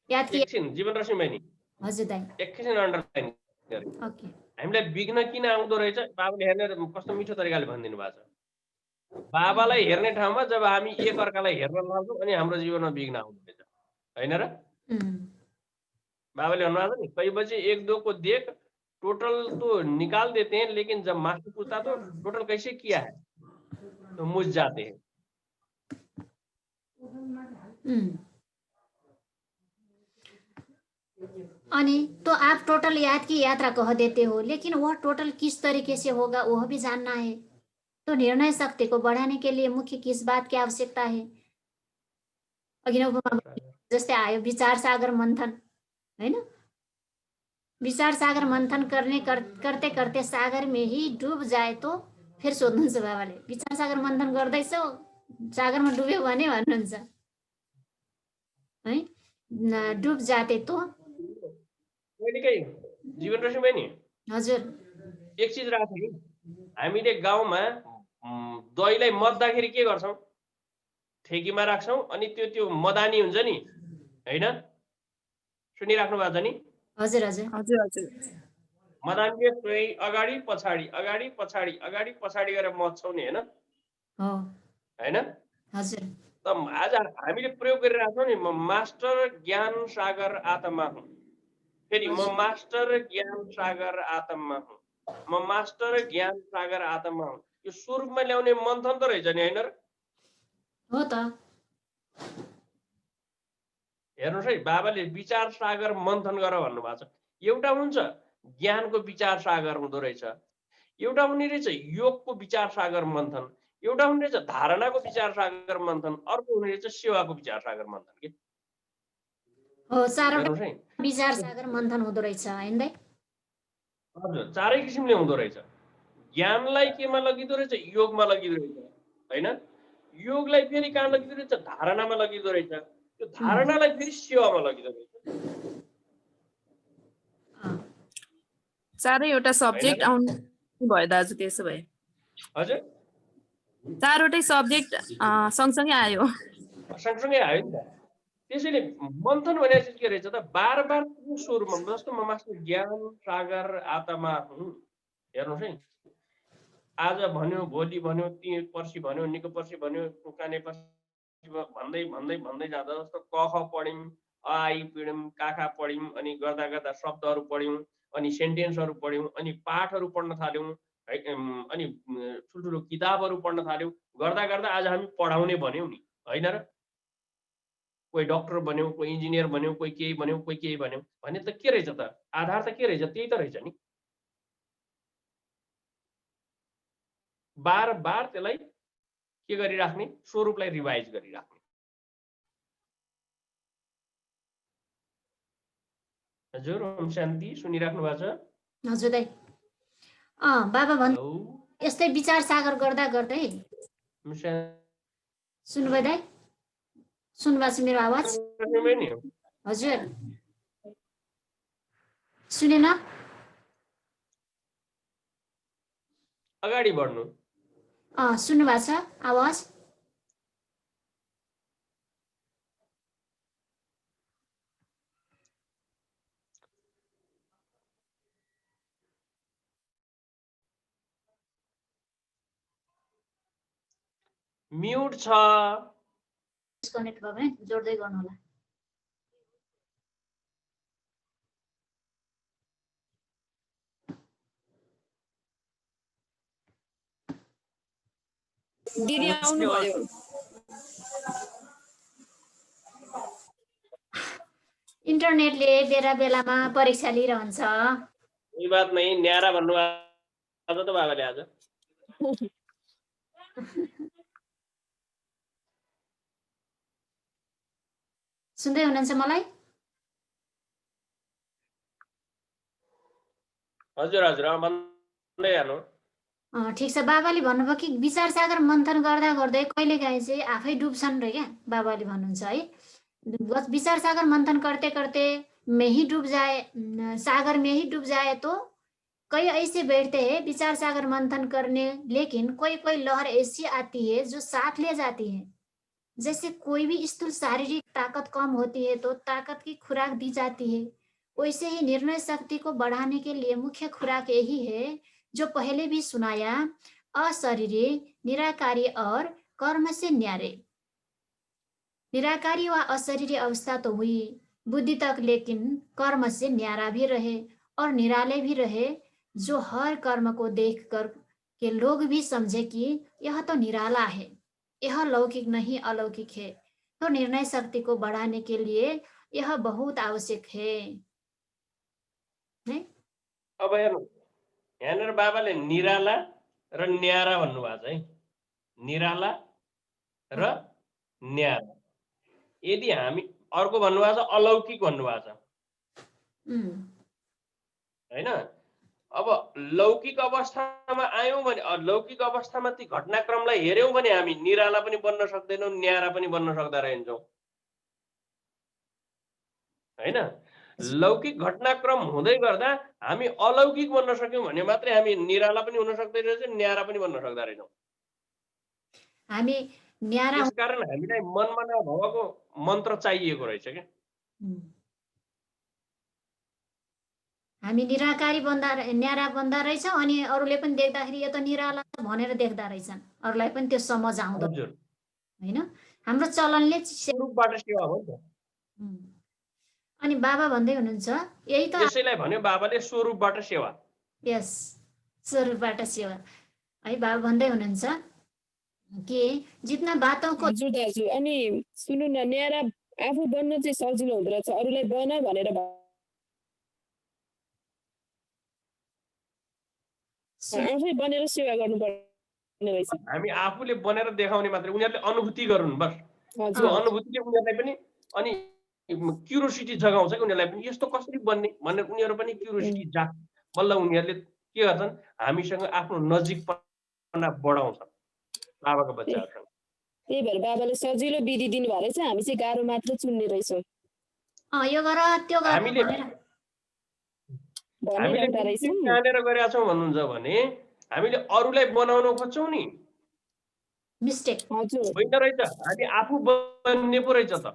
याद किया? एकछिन जीवन रश्मि बहिनी, हजुर दाइ, एकछिन अन्डरलाइन गरे। ओके। हामीलाई विघ्न किन आउँदो रहेछ बाबाले हेर्ने कस्तो मिठो तरिकाले भनिदिनु भएको छ। बाबालाई हेर्ने ठाउँमा जब हामी एक अर्कालाई हेर्न लाग्छौँ अनि हाम्रो जीवनमा विघ्न आउँदो रहेछ, हैन र? बाबाले भन्नुभएको नि, कई बच्चे 1-2 को देख टोटल तो निकाल देते हैं, लेकिन जब मास्टर पूछता तो टोटल कैसे किया है तो मुझ जाते हैं। अनि तो आप टोटल याद की यात्रा कह देते हो, लेकिन वह टोटल किस तरीके से होगा वह भी जानना है। तो निर्णय शक्ति को बढ़ाने के लिए मुख्य किस बात की आवश्यकता है? अघि नै उपमा जस्तै आयो विचार सागर मन्थन, हैन? विचार सागर मंथन करते करते सागर में ही डुब जाए तो फेरि सोध्नुहुन्छ बाबाले विचार सागर मन्थन गर्दैछौ सागरमा डुब्यो भने भन्नुहुन्छ है डुब जाते तो कहिलेकाहीँ जीवन रसी बहिनी हजुर एक चिज राख्छ कि हामीले गाउँमा दहीलाई मद्दाखेरि के गर्छौँ ठेकीमा राख्छौँ अनि त्यो मदानी हुन्छ नि हैन सुनिराख्नु भएको छ नि हजुर हजुर हजुर हजुर मदानीले अगाडि पछाडि अगाडि पछाडि अगाडि पछाडि गरेर मच्छौँ नि हैन हो हैन हजुर त आज हामीले प्रयोग गरिरहेछौँ नि म मास्टर ज्ञान सागर आत्मा हुँ फेरि म मास्टर ज्ञान सागर आत्मा हुँ म मास्टर ज्ञान सागर आत्मा हुँ यो स्वरूपमा ल्याउने मन्थन त रहेछ नि हैन र हो त हेर्नुहोस् है बाबाले विचार सागर मन्थन गर भन्नुभएको छ एउटा हुन्छ ज्ञानको विचार सागर हुँदो रहेछ एउटा हुने रहेछ योगको विचार सागर मन्थन एउटा हुने रहेछ धारणाको विचार सागर मन्थन अर्को हुने रहेछ सेवाको विचार सागर मन्थन के हो चारवटा हेर्नुहोस् है विचार सागर मन्थन हुँदो रहेछ हैन दाइ हजुर चारै किसिमले हुँदो रहेछ ज्ञानलाई केमा लगिदो रहेछ योगमा लगिदो रहेछ हैन योगलाई फेरि कहाँ लगिदो रहेछ धारणामा लगिदो रहेछ त्यो धारणालाई फेरि सेवामा लगिदो रहेछ चारैवटा सब्जेक्ट आउनु भयो दाजु त्यसो भए हजुर चारवटै सब्जेक्ट सँगसँगै आयो सँगसँगै आयो नि त त्यसैले मन्थन भने चाहिँ के रहेछ त बार बार स्वरूपमा जस्तो म मास्टर ज्ञान सागर आत्मा हुँ हेर्नुहोस् है आज भन्यो भोलि भन्यो पर्सि भन्यो निको पर्सि भन्यो काने पर्सि भन्दै भन्दै भन्दै जाँदा जस्तो क ख पढ्यौँ अ आई पढ्यौँ काखा पढ्यौँ अनि गर्दा गर्दा शब्दहरू पढ्यौँ अनि सेन्टेन्सहरू पढ्यौँ अनि पाठहरू पढ्न थाल्यौँ है अनि ठुल्ठुलो किताबहरू पढ्न थाल्यौँ गर्दा गर्दा आज हामी पढाउने भन्यौँ नि होइन र कोही डक्टर बन्यो कोही इन्जिनियर बन्यो कोही केही बन्यो कोही केही बन्यो भने त के रहेछ त आधार त के रहेछ त्यही त रहेछ नि बार बार त्यसलाई के गरिराख्ने स्वरूपलाई रिभाइज गरिराख्ने हजुर ओम शान्ति सुनिराख्नु भएको छ हजुर दाइ बाबा भन् हेलो यस्तै विचार सागर गर्दा गर्दै ओम शान्ति सुन्नुभयो दाइ सुन्नुभएको छ मेरो आवाज नि हजुर सुनेन अगाडि बढ्नु सुन्नुभएको छ आवाज म्युट छ डिस्कनेक्ट भयो भने जोड्दै गर्नु होला दिदी आउनु भयो इन्टरनेटले बेला बेलामा परीक्षा लिइरहन्छ कोही बात नै न्यारा भन्नुभएको छ त बाबाले आज सुन्दै हुनुहुन्छ मलाई हजुर हजुर भन्दै हाल्नु ठिक छ बाबाले भन्नुभयो कि विचार सागर मन्थन गर्दा गर्दै कहिलेकाहीँ चाहिँ आफै डुब्छन् रे क्या बाबाले भन्नुहुन्छ है विचार सागर मंथन करते करते में ही डूब जाए सागर में ही डूब जाए तो कई ऐसे बैठते हैं विचार सागर मंथन करने लेकिन कोई कोई लहर ऐसी आती है जो साथ ले जाती है जैसे कोई भी स्थूल शारीरिक ताकत कम होती है तो ताकत की खुराक दी जाती है वैसे ही निर्णय शक्ति को बढ़ाने के लिए मुख्य खुराक यही है जो पहले भी सुनाया अशरीरी निराकारी और कर्म से न्यारे निराकारी व अशरीरी अवस्था तो हुई बुद्धि तक लेकिन कर्म से न्यारा भी रहे और निराले भी रहे जो हर कर्म को देख कर के लोग भी समझे कि यह तो निराला है यह लौकिक नहीं अलौकिक है तो निर्णय शक्ति को बढ़ाने के लिए यह बहुत आवश्यक है अब हेर्नु यहाँनिर बाबाले निराला र न्यारा भन्नुभएको छ है निराला र न्यारा यदि हामी अर्को भन्नुभएको छ अलौकिक भन्नुभएको छ हैन। अब लौकिक अवस्थामा आयौँ भने लौकिक अवस्थामा ती घटनाक्रमलाई हेऱ्यौँ भने हामी निराला पनि बन्न सक्दैनौँ, न्यारा पनि बन्न सक्दा रहन्छौँ, हैन। लौकिक घटनाक्रम हुँदै गर्दा हामी अलौकिक बन्न सक्यौँ भने मात्रै हामी निराला पनि हुन सक्दै रहेछौँ, न्यारा पनि बन्न सक्दा रहेछौँ। हामी न्यारा त्यसकारण हामीलाई मनमा नभएको मन्त्र चाहिएको रहेछ क्या। हामी निराकारी बन्दा न्यारा बन्दा रहेछौँ अनि अरूले पनि देख्दाखेरि यो त निराला छ भनेर देख्दा रहेछन्, अरूलाई पनि त्यो समझ आउँदो हजुर, होइन। हाम्रो चलनले स्वरूपबाट सेवा हो नि त। अनि बाबा भन्दै हुनुहुन्छ यही त यसैलाई भन्यो बाबाले स्वरूपबाट सेवा। यस, स्वरूपबाट सेवा है। बाबा भन्दै हुनुहुन्छ कि जितना बातों को हजुर दाजु। अनि सुन्नु न, न्यारा आफू बन्न चाहिँ सजिलो हुँदो रहेछ, अरूलाई बन भनेर आफै बनेर सेवा गर्नुपर्ने रहेछ। हामी आफूले बनेर देखाउने मात्रै, उनीहरूले अनुभूति गरून् बस। त्यो हजुर अनुभूतिले उनीहरूलाई पनि अनि क्युरोसिटी जगाउँछ कि उनीहरूलाई पनि यस्तो कसरी बन्ने भनेर उनीहरू पनि क्युरोसिटी जाग बल्ल उनीहरूले के गर्छन् हामीसँग आफ्नो नजिकपना बढाउँछन् बाबाको बच्चाहरूसँग। त्यही भएर बाबाले सजिलो विधि दिनुभएको रहेछ, हामी चाहिँ गाह्रो मात्र चुन्ने रहेछौँ यो गर त्यो गर हामीले भनेर हामीले भनिरहँदा के रहेछौँ। जानेर गरेका छौँ भन्नुहुन्छ भने हामीले अरूलाई बनाउन खोज्छौँ नि, मिस्टेक। हजुर होइन रहेछ, हामी आफू बन्ने पो रहेछ त।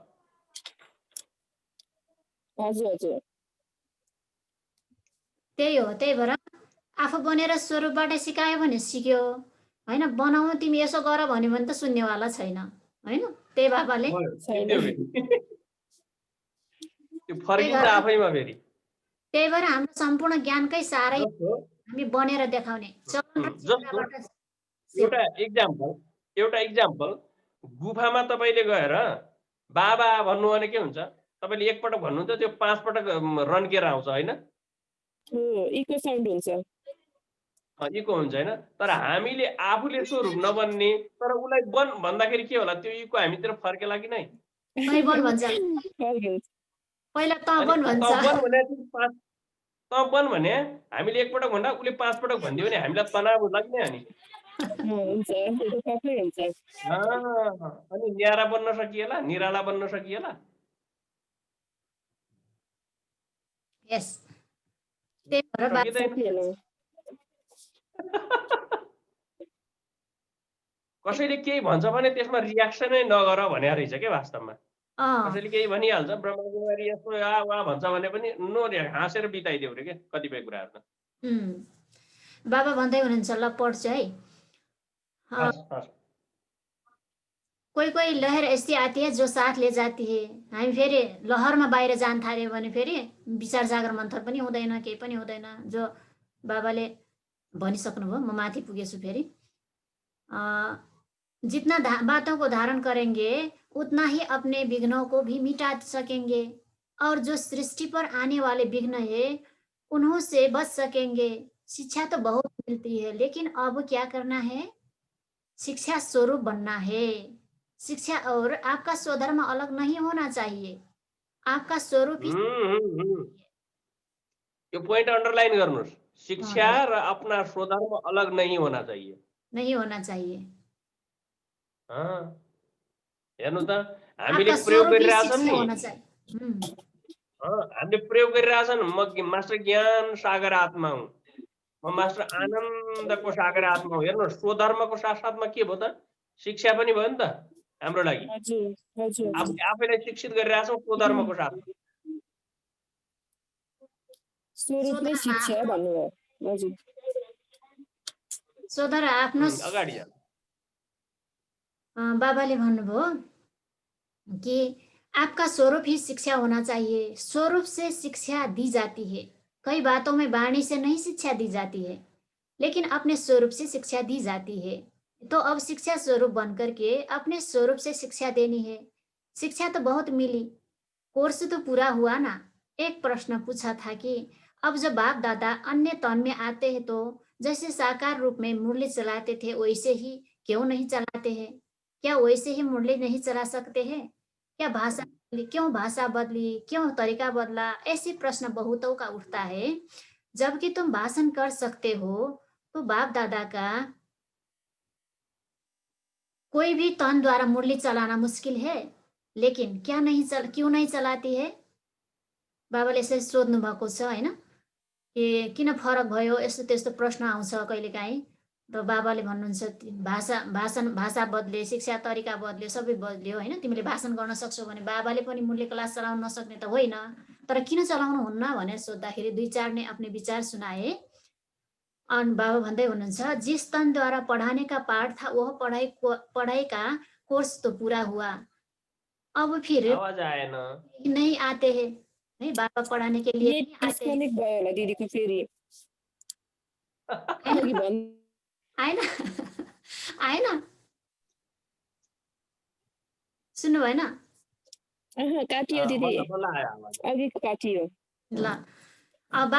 हजुर हजुर त्यही हो, त्यही भएर आफू बनेर स्वरूपबाट सिकायो भने सिक्यो, होइन। बनाउनु तिमी यसो गर भन्यो भने त सुन्नेवाला छैन, होइन। त्यही बाबाले छैन। त्यो फर्किन्छ आफैमा फेरि। त्यही भएर हाम्रो सम्पूर्ण ज्ञानकै सारै जस्तो हामी बनेर देखाउने चलन र जस्तो चेतनाबाट एउटा इक्जाम्पल गुफामा तपाईँले गएर बाबा भन्नु भने के हुन्छ, तपाईँले एकपटक भन्नुहुन्छ त्यो 5 पटक रन्केर आउँछ होइन, इको साउन्ड हुन्छ। इको हुन्छ होइन। तर हामीले आफूले स्वरूप नबन्ने तर उसलाई बन भन्दाखेरि के होला, त्यो इको हामीतिर फर्केला कि नै? तै बन भन्छ, पहिला त बन भन्छ। त बन भने हामीले एकपटक भन्दा उसले 5 पटक भनिदियो भने हामीलाई तनाव होला कि नै? अनि हुन्छ, त्यो त पक्कै हुन्छ। अनि न्यारा बन्न सकिएला, निराला बन्न सकिएला। यस, त्यही भएर सकिँदैन। कसैले केही भन्छ भने त्यसमा रियाक्सनै नगर भने रहेछ के वास्तवमा। कसैले केही भनिहाल्छ, ब्रह्मकुमारी यस्तो वा भन्छ भने पनि नो हाँसेर बिताइदेऊ रे के कतिपय कुराहरू त। बाबा भन्दै हुनुहुन्छ, ल पढ्छु है। कोही कोही लहर ऐसी आती है जो साथ ले जाती है। हामी फेरि लहरमा बाहिर जान थाल्यो भने फेरि विचार जागर मन्थर पनि हुँदैन, केही पनि हुँदैन। जो बाबाले भनिसक्नुभयो, म माथि पुगेछु फेरि। जितना बातों को धारण करेंगे उतना ही अपने विघ्नों को भी मिटा सकेंगे, और जो सृष्टि पर आने वाले विघ्न है उन्हों से बच सकेंगे। शिक्षा तो बहुत मिलती है, लेकिन अब क्या करना है? शिक्षा स्वरूप बनना है। शिक्षा और आपका स्वधर्म अलग नहीं होना चाहिए, आपका स्वरूप ही। यो पोइन्ट अन्डरलाइन गर्नुस्, शिक्षा र अपना स्वधर्म अलग नहीं होना चाहिए, नहीं होना चाहिए। हेर्नु त हामीले प्रयोग गरिरहेछौँ नि, हामीले प्रयोग गरिरहेछन्। म मास्टर ज्ञान सागर आत्मा हुँ, म मास्टर आनन्दको सागर आत्मा हुँ। हेर्नु स्वधर्मको साथसाथमा के भयो त, शिक्षा पनि भयो नि त हाम्रो लागि। आफैलाई शिक्षित गरिरहेछौँ स्वधर्मको साथमा। स्वरूप नै शिक्षा भन्नुभयो। हजुर, स्वधर आफ्नो अगाडि जानु। बाबाले भन्नुभयो कि आपका स्वरूप ही शिक्षा होना चाहिए। स्वरूप से शिक्षा दी जाती है, कई बातों में वाणी से नहीं शिक्षा दी जाती है, लेकिन अपने स्वरूप से शिक्षा दी जाती है। तो अब शिक्षा स्वरूप बन करके अपने स्वरूप से शिक्षा देनी है। शिक्षा तो बहुत मिली, कोर्स तो पूरा हुआ ना। एक प्रश्न पूछा था कि अब जब बाप दादा अन्य तन में आते हैं तो जैसे साकार रूप में मुरली चलाते थे वैसे ही क्यों नहीं चलाते हैं? क्या वैसे ही मुरली नहीं चला सकते हैं? क्या भाषा बदली, क्यों भाषा बदली, क्यों तरीका बदला? ऐसे प्रश्न बहुतों का उठता है। जबकि तुम भाषण कर सकते हो तो बाप दादा का कोई भी तन द्वारा मुरली चलाना मुश्किल है, लेकिन क्यों नहीं चलाती है? बाबाले यसरी सोध्नु भएको छ हैन, कि किन फरक भयो, यस्तो त्यस्तो प्रश्न आउँछ कहिलेकाहीँ। र बाबाले भन्नुहुन्छ भाषा बदल्यो, शिक्षा तरिका बदल्यो, सबै बदल्यो हैन। तिमीले भाषण गर्न सक्छौ भने बाबाले पनि मुरली क्लास चलाउन नसक्ने त होइन, तर किन चलाउनु हुन्न भनेर सोद्धाखेरि 2-4 ने अपने विचार सुनाए। अनि बाबा भन्दै हुनुहुन्छ, जिस तन द्वारा पढ़ाने का पाठ था वह पढ़ाई का कोर्स तो पूरा हुआ, अब फिर आवाज आएन। नहीं आते हैं, है बाबा पढ़ाने के लिए नेट नहीं आते हैं। डिस्कनेक्ट भयो होला दिदीको फेरि अघि भन् आएन आएन, सुन्नु भएन? काटियो दिदी बल्ल बल्ल आयो आवाज। अघि काटियो ल अब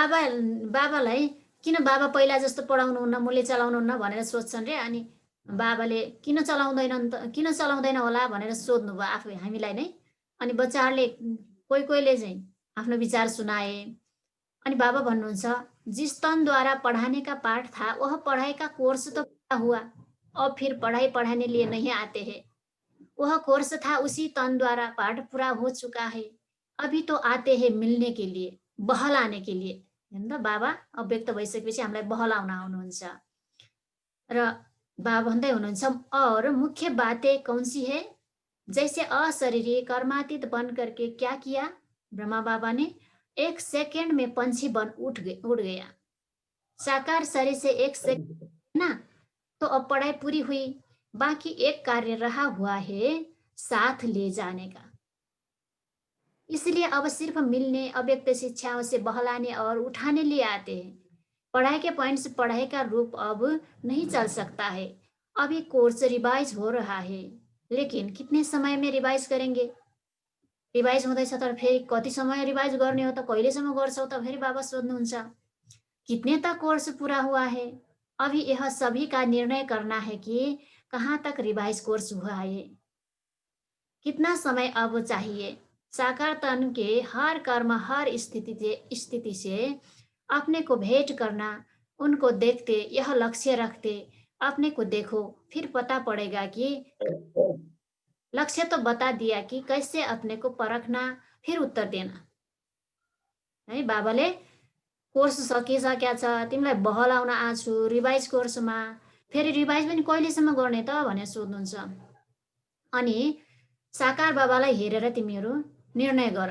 बाबालाई किन बाबा पहिला जस्तो पढाउनुहुन्न, मुरली चलाउनुहुन्न भनेर सोध्छन् रे। अनि बाबाले किन चलाउँदैन होला भनेर सोध्नु भयो आफै हामीलाई नै। अनि बच्चाहरूले कोहीले चाहिँ आफ्नो विचार सुनाए। अनि बाबा भन्नुहुन्छ, जिस तन द्वारा पढ़ाने का पाठ था वह पढ़ाई का कोर्स तो पूरा हुआ, अब फिर पढ़ाई पढ़ाने लिए नहीं आते हैं। वह कोर्स था उसी तन द्वारा पाठ पूरा हो चुका है, अभी तो आते हैं मिल्ने के लिए, बहलाने के लिए। हेर्नु त बाबा अव्यक्त भइसकेपछि हामीलाई बहलाउन आउनुहुन्छ। र बाबा भन्दै हुनुहुन्छ, और मुख्य बातें कौन सी है? जैसे अशरीरी कर्मातीत बन करके क्या किया ब्रह्मा बाबा ने? 1 सेकंड में पंछी बन उड़ गया। साकार शरीर से 1 सेकंड ना, तो अब पढ़ाई पूरी हुई, बाकी एक कार्य रहा हुआ है, साथ ले जाने का। इसलिए अब सिर्फ मिलने, अव्यक्त शिक्षाओं से बहलाने और उठाने लिए आते हैं। पढ़ाई के पॉइंट से पढ़ाई का रूप अब नहीं चल सकता है। अभी कोर्स रिवाइज हो रहा है, लेकिन कितने समय में रिवाइज करेंगे? रिवाइज हुँदैछ तर फेरि कति समय रिवाइज गर्ने हो त, कहिलेसम्म गर्छौ त? फेरि बाबा सोध्नुहुन्छ, कितने तक कोर्स पूरा हुआ है? अभी यह सभी का निर्णय करना है कि कहाँ तक रिवाइज कोर्स हुआ है, कितना समय अब चाहिए। साकार तन के हर कर्म, हर स्थिति से अपने को भेंट करना, उनको देखते, यह लक्ष्य रखते अपने को देखो, फिर पता पड़ेगा कि लक्ष्य तो बता दिया कि कैसे अपने को परखना, फिर उत्तर देना है। बाबाले कोर्स सकिसकेको छ, तिमीलाई बहलाउन आछु रिवाइज कोर्समा, फेरि रिवाइज पनि कहिलेसम्म गर्ने त भनेर सोध्नुहुन्छ। अनि साकार बाबालाई हेरेर तिमीहरू निर्णय गर,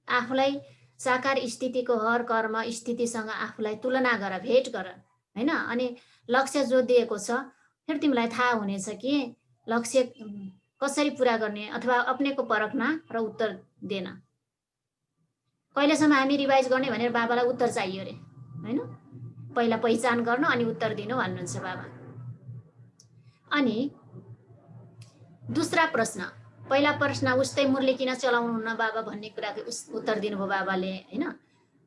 आफूलाई साकार स्थितिको हर कर्म स्थितिसँग आफूलाई तुलना गर, भेट गर हैन। अनि लक्ष्य जो दिएको छ फेरि तिमीलाई थाहा हुनेछ कि लक्ष्य कसरी पूरा गर्ने, अथवा अपनेको परखना र उत्तर देन। कहिलेसम्म हामी रिवाइज गर्ने भनेर बाबालाई उत्तर चाहियो रे हैन। पहिला पहिचान गर्न अनि उत्तर दिनु भन्नुहुन्छ बाबा। अनि दूसरा प्रश्न, पहिला प्रश्न उस्तै मुरली किन चलाउनुहुन्न बाबा भन्ने कुराको उत्तर दिनुभयो बाबाले हैन।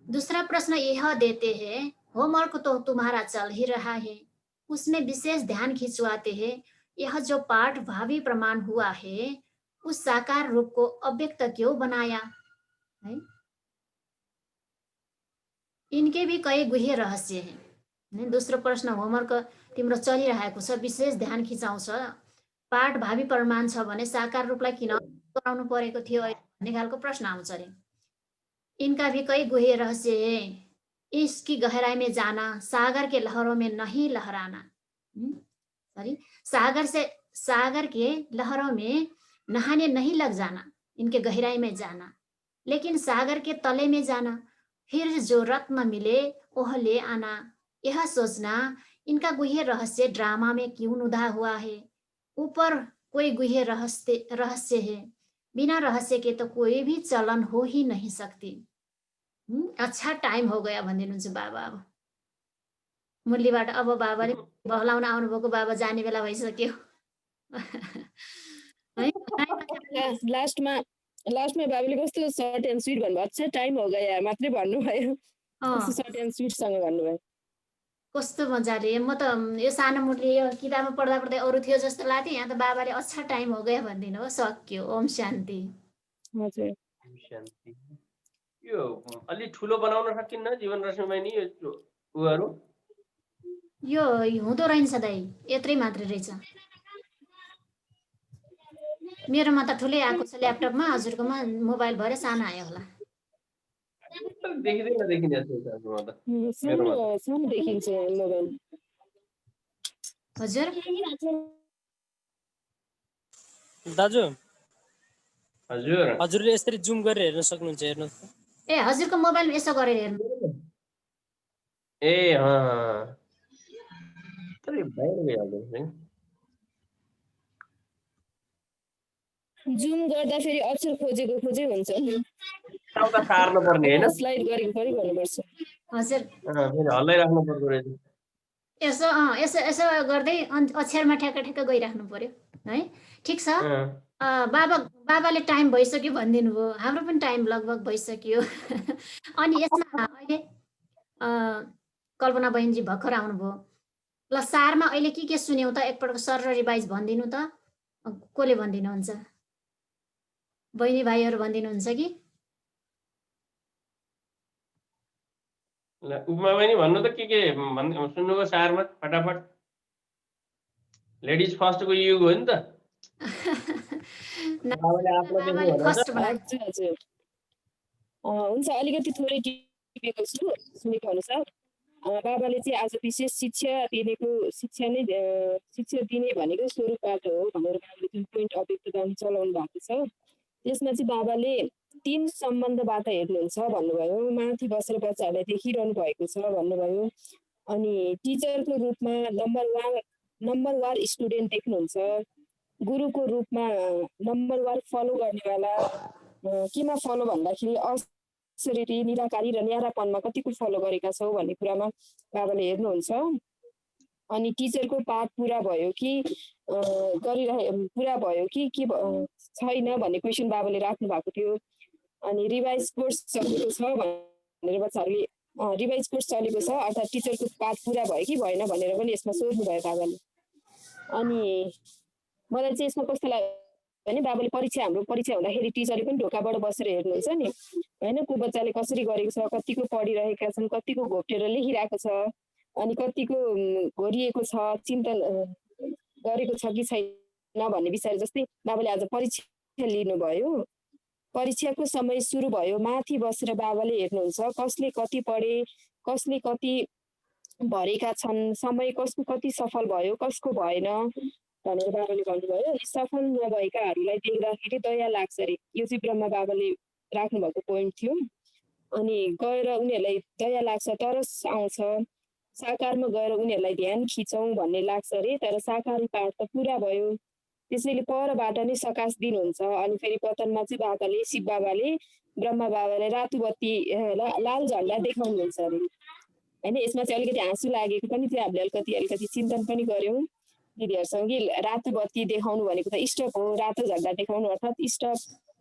दूसरा प्रश्न यह देते हैं, होमवर्क तो तुम्हारा चल ही रहा है, उसमें विशेष ध्यान खिंचवाते हैं, यह जो पाठ भावी प्रमाण हुआ है उस साकार रूप को अव्यक्त क्यों बनाया है? इनके भी कई गुह्य रहस्य हैं। दोस्रो प्रश्न, होमवर्क तिम्रो चलिरहेको छ, विशेष ध्यान खिचाउँछ, पाठ भावी प्रमाण छ भने साकार रूपलाई किन गराउनु परेको थियो भन्ने खालको प्रश्न आउँछ रे। इनका भी कई गुह्य रहस्य है, इसकी गहराई में जाना, सागर के लहरों में नहीं लहराना। सॉरी, सागर के लहरों में नहाने नहीं लग जाना, इनके गहराई में जाना, लेकिन सागर के तले में जाना, फिर जो रत्न मिले वह ले आना। यह सोचना इनका गुह्य रहस्य ड्रामा में क्यों नुदा हुआ है। ऊपर कोई गुह्य रहस्य है, बिना रहस्य के तो कोई भी चलन हो ही नहीं सकती। अच्छा टाइम हो गया भनिदिनुहुन्छ बाबा। अब मुरलीबाट अब बाबाले बहलाउन आउनुभएको, बाबा जाने बेला भइसक्यो लास्टमा बाबुले कस्तो सर्ट एन्ड स्वीट भन्नुभयो, अच्छा टाइम हो गया मात्रै भन्नुभयो, सर्ट एन्ड स्वीटसँग भन्नुभयो। कस्तो मजाले, म त यो सानो मुरली यो किताबमा पढ्दा पढ्दै अरू थियो जस्तो लाग्थ्यो, यहाँ त बाबाले अच्छा टाइम हो गया भनिदिनु हो, सक्यो। ओम शान्ति। हजुर शान्ति। यो अलि ठुलो बनाउन सकिन्न जीवन रश्मि बहिनी यो उहरू यो हुँदो रहेछ दाइ, यत्रै मात्रै रहेछ। मेरोमा त ठुलै आएको छ ल्यापटपमा, हजुरकोमा मोबाइल भएर सानो आयो होला। देखिँदैन देखिने जस्तो छ म त सानो सानो देखिन्छ मोबाइल। हजुर दाजु हजुर हजुरले यसरी जुम गरेर हेर्न सक्नुहुन्छ, हेर्नुहोस् त। ए हजुरको मोबाइलमा यसो गरेर हेर्नु। ए तर यो बाहिर गइहाल्छ है। जुम गर्दा फेरि अक्षर खोजेको खोजै हुन्छ नि, यताउता सार्नु पर्ने होइन स्लाइड गरेको पनि गर्नुपर्छ। हजुर फेरि हल्लाइराख्नु पर्दो रहेछ। यसो यसो यसो गर्दै अक्षरमा ठ्याक्क ठ्याक्क गइराख्नु पर्यो है। ठिक छ, बाबाले टाइम भइसक्यो भनिदिनु भयो, हाम्रो पनि टाइम लगभग भइसक्यो। अनि यसमा अहिले कल्पना बहिनीजी भर्खर आउनुभयो। ल सारमा अहिले के सुन्यौ त एकपटक सर र रिभाइज भनिदिनु त। कसले भनिदिनुहुन्छ? बहिनी भाइहरू भनिदिनुहुन्छ कि? ल उपमा बहिनी भन्नु त के सुन्नुभयो सारमा फटाफट। लेडिज फर्स्टको युग हो नि त। बाबाले फर्स्ट बनायो। हजुर हुन्छ, अलिकति थोरै टिपेको छु सुनेको अनुसार। बाबाले चाहिँ आज विशेष शिक्षा दिने भनेको स्वरूपबाट हो भनेर बाबाले जुन पोइन्ट अभिव्यक्त गर्न चलाउनु भएको छ, त्यसमा चाहिँ बाबाले 3 सम्बन्धबाट हेर्नुहुन्छ भन्नुभयो। माथि बसेर बच्चाहरूलाई देखिरहनु भएको छ भन्नुभयो। अनि टिचरको रूपमा नम्बर वार स्टुडेन्ट देख्नुहुन्छ। गुरुको रूपमा नम्बर वार फलो गर्नेवाला। केमा फलो भन्दाखेरि असरिटी, निराकारी र न्यारापनमा कतिको फलो गरेका छौ भन्ने कुरामा बाबाले हेर्नुहुन्छ। अनि टिचरको पाठ पुरा भयो कि के छैन भन्ने क्वेसन बाबाले राख्नु भएको थियो। अनि रिभाइज कोर्स चलेको छ भनेर बच्चाहरूले रिभाइज कोर्स चलेको छ अर्थात् टिचरको पाठ पुरा भयो कि भएन भनेर पनि यसमा सोध्नु भयो बाबाले। अनि मलाई चाहिँ यसमा कस्तो लाग्यो भने बाबाले हाम्रो परीक्षा हुँदाखेरि टिचरले पनि ढोकाबाट बसेर हेर्नुहुन्छ नि होइन, को बच्चाले कसरी गरेको छ, कतिको पढिरहेका छन्, कतिको घोप्टेर लेखिरहेको छ, अनि कतिको घोरिएको छ, चिन्तन गरेको छ कि छैन भन्ने विषय जस्तै बाबाले आज परीक्षा लिनुभयो। परीक्षाको समय सुरु भयो, माथि बसेर बाबाले हेर्नुहुन्छ कसले कति पढे, कसले कति भरेका छन्, समय कसको कति सफल भयो, कसको भएन भनेर बाबाले भन्नुभयो। अनि सफल नभएकाहरूलाई देख्दाखेरि दया लाग्छ अरे, यो चाहिँ ब्रह्मा बाबाले राख्नु भएको पोइन्ट थियो। अनि गएर उनीहरूलाई दया लाग्छ, तरस आउँछ, साकारमा गएर उनीहरूलाई ध्यान खिचौँ भन्ने लाग्छ अरे। तर साकारी पाठ त पुरा भयो, त्यसैले परबाट नै सकाश दिनुहुन्छ। अनि फेरि पतनमा चाहिँ शिव बाबाले ब्रह्मा बाबाले रातो बत्ती लाल झन्डा देखाउनुहुन्छ अरे होइन। यसमा चाहिँ अलिकति हाँसु लागेको पनि थियो, हामीले अलिकति चिन्तन पनि गऱ्यौँ दिदीहरूसँग कि रातो बत्ती देखाउनु भनेको त स्टप हो, रातो झन्डा देखाउनु अर्थात् स्टप।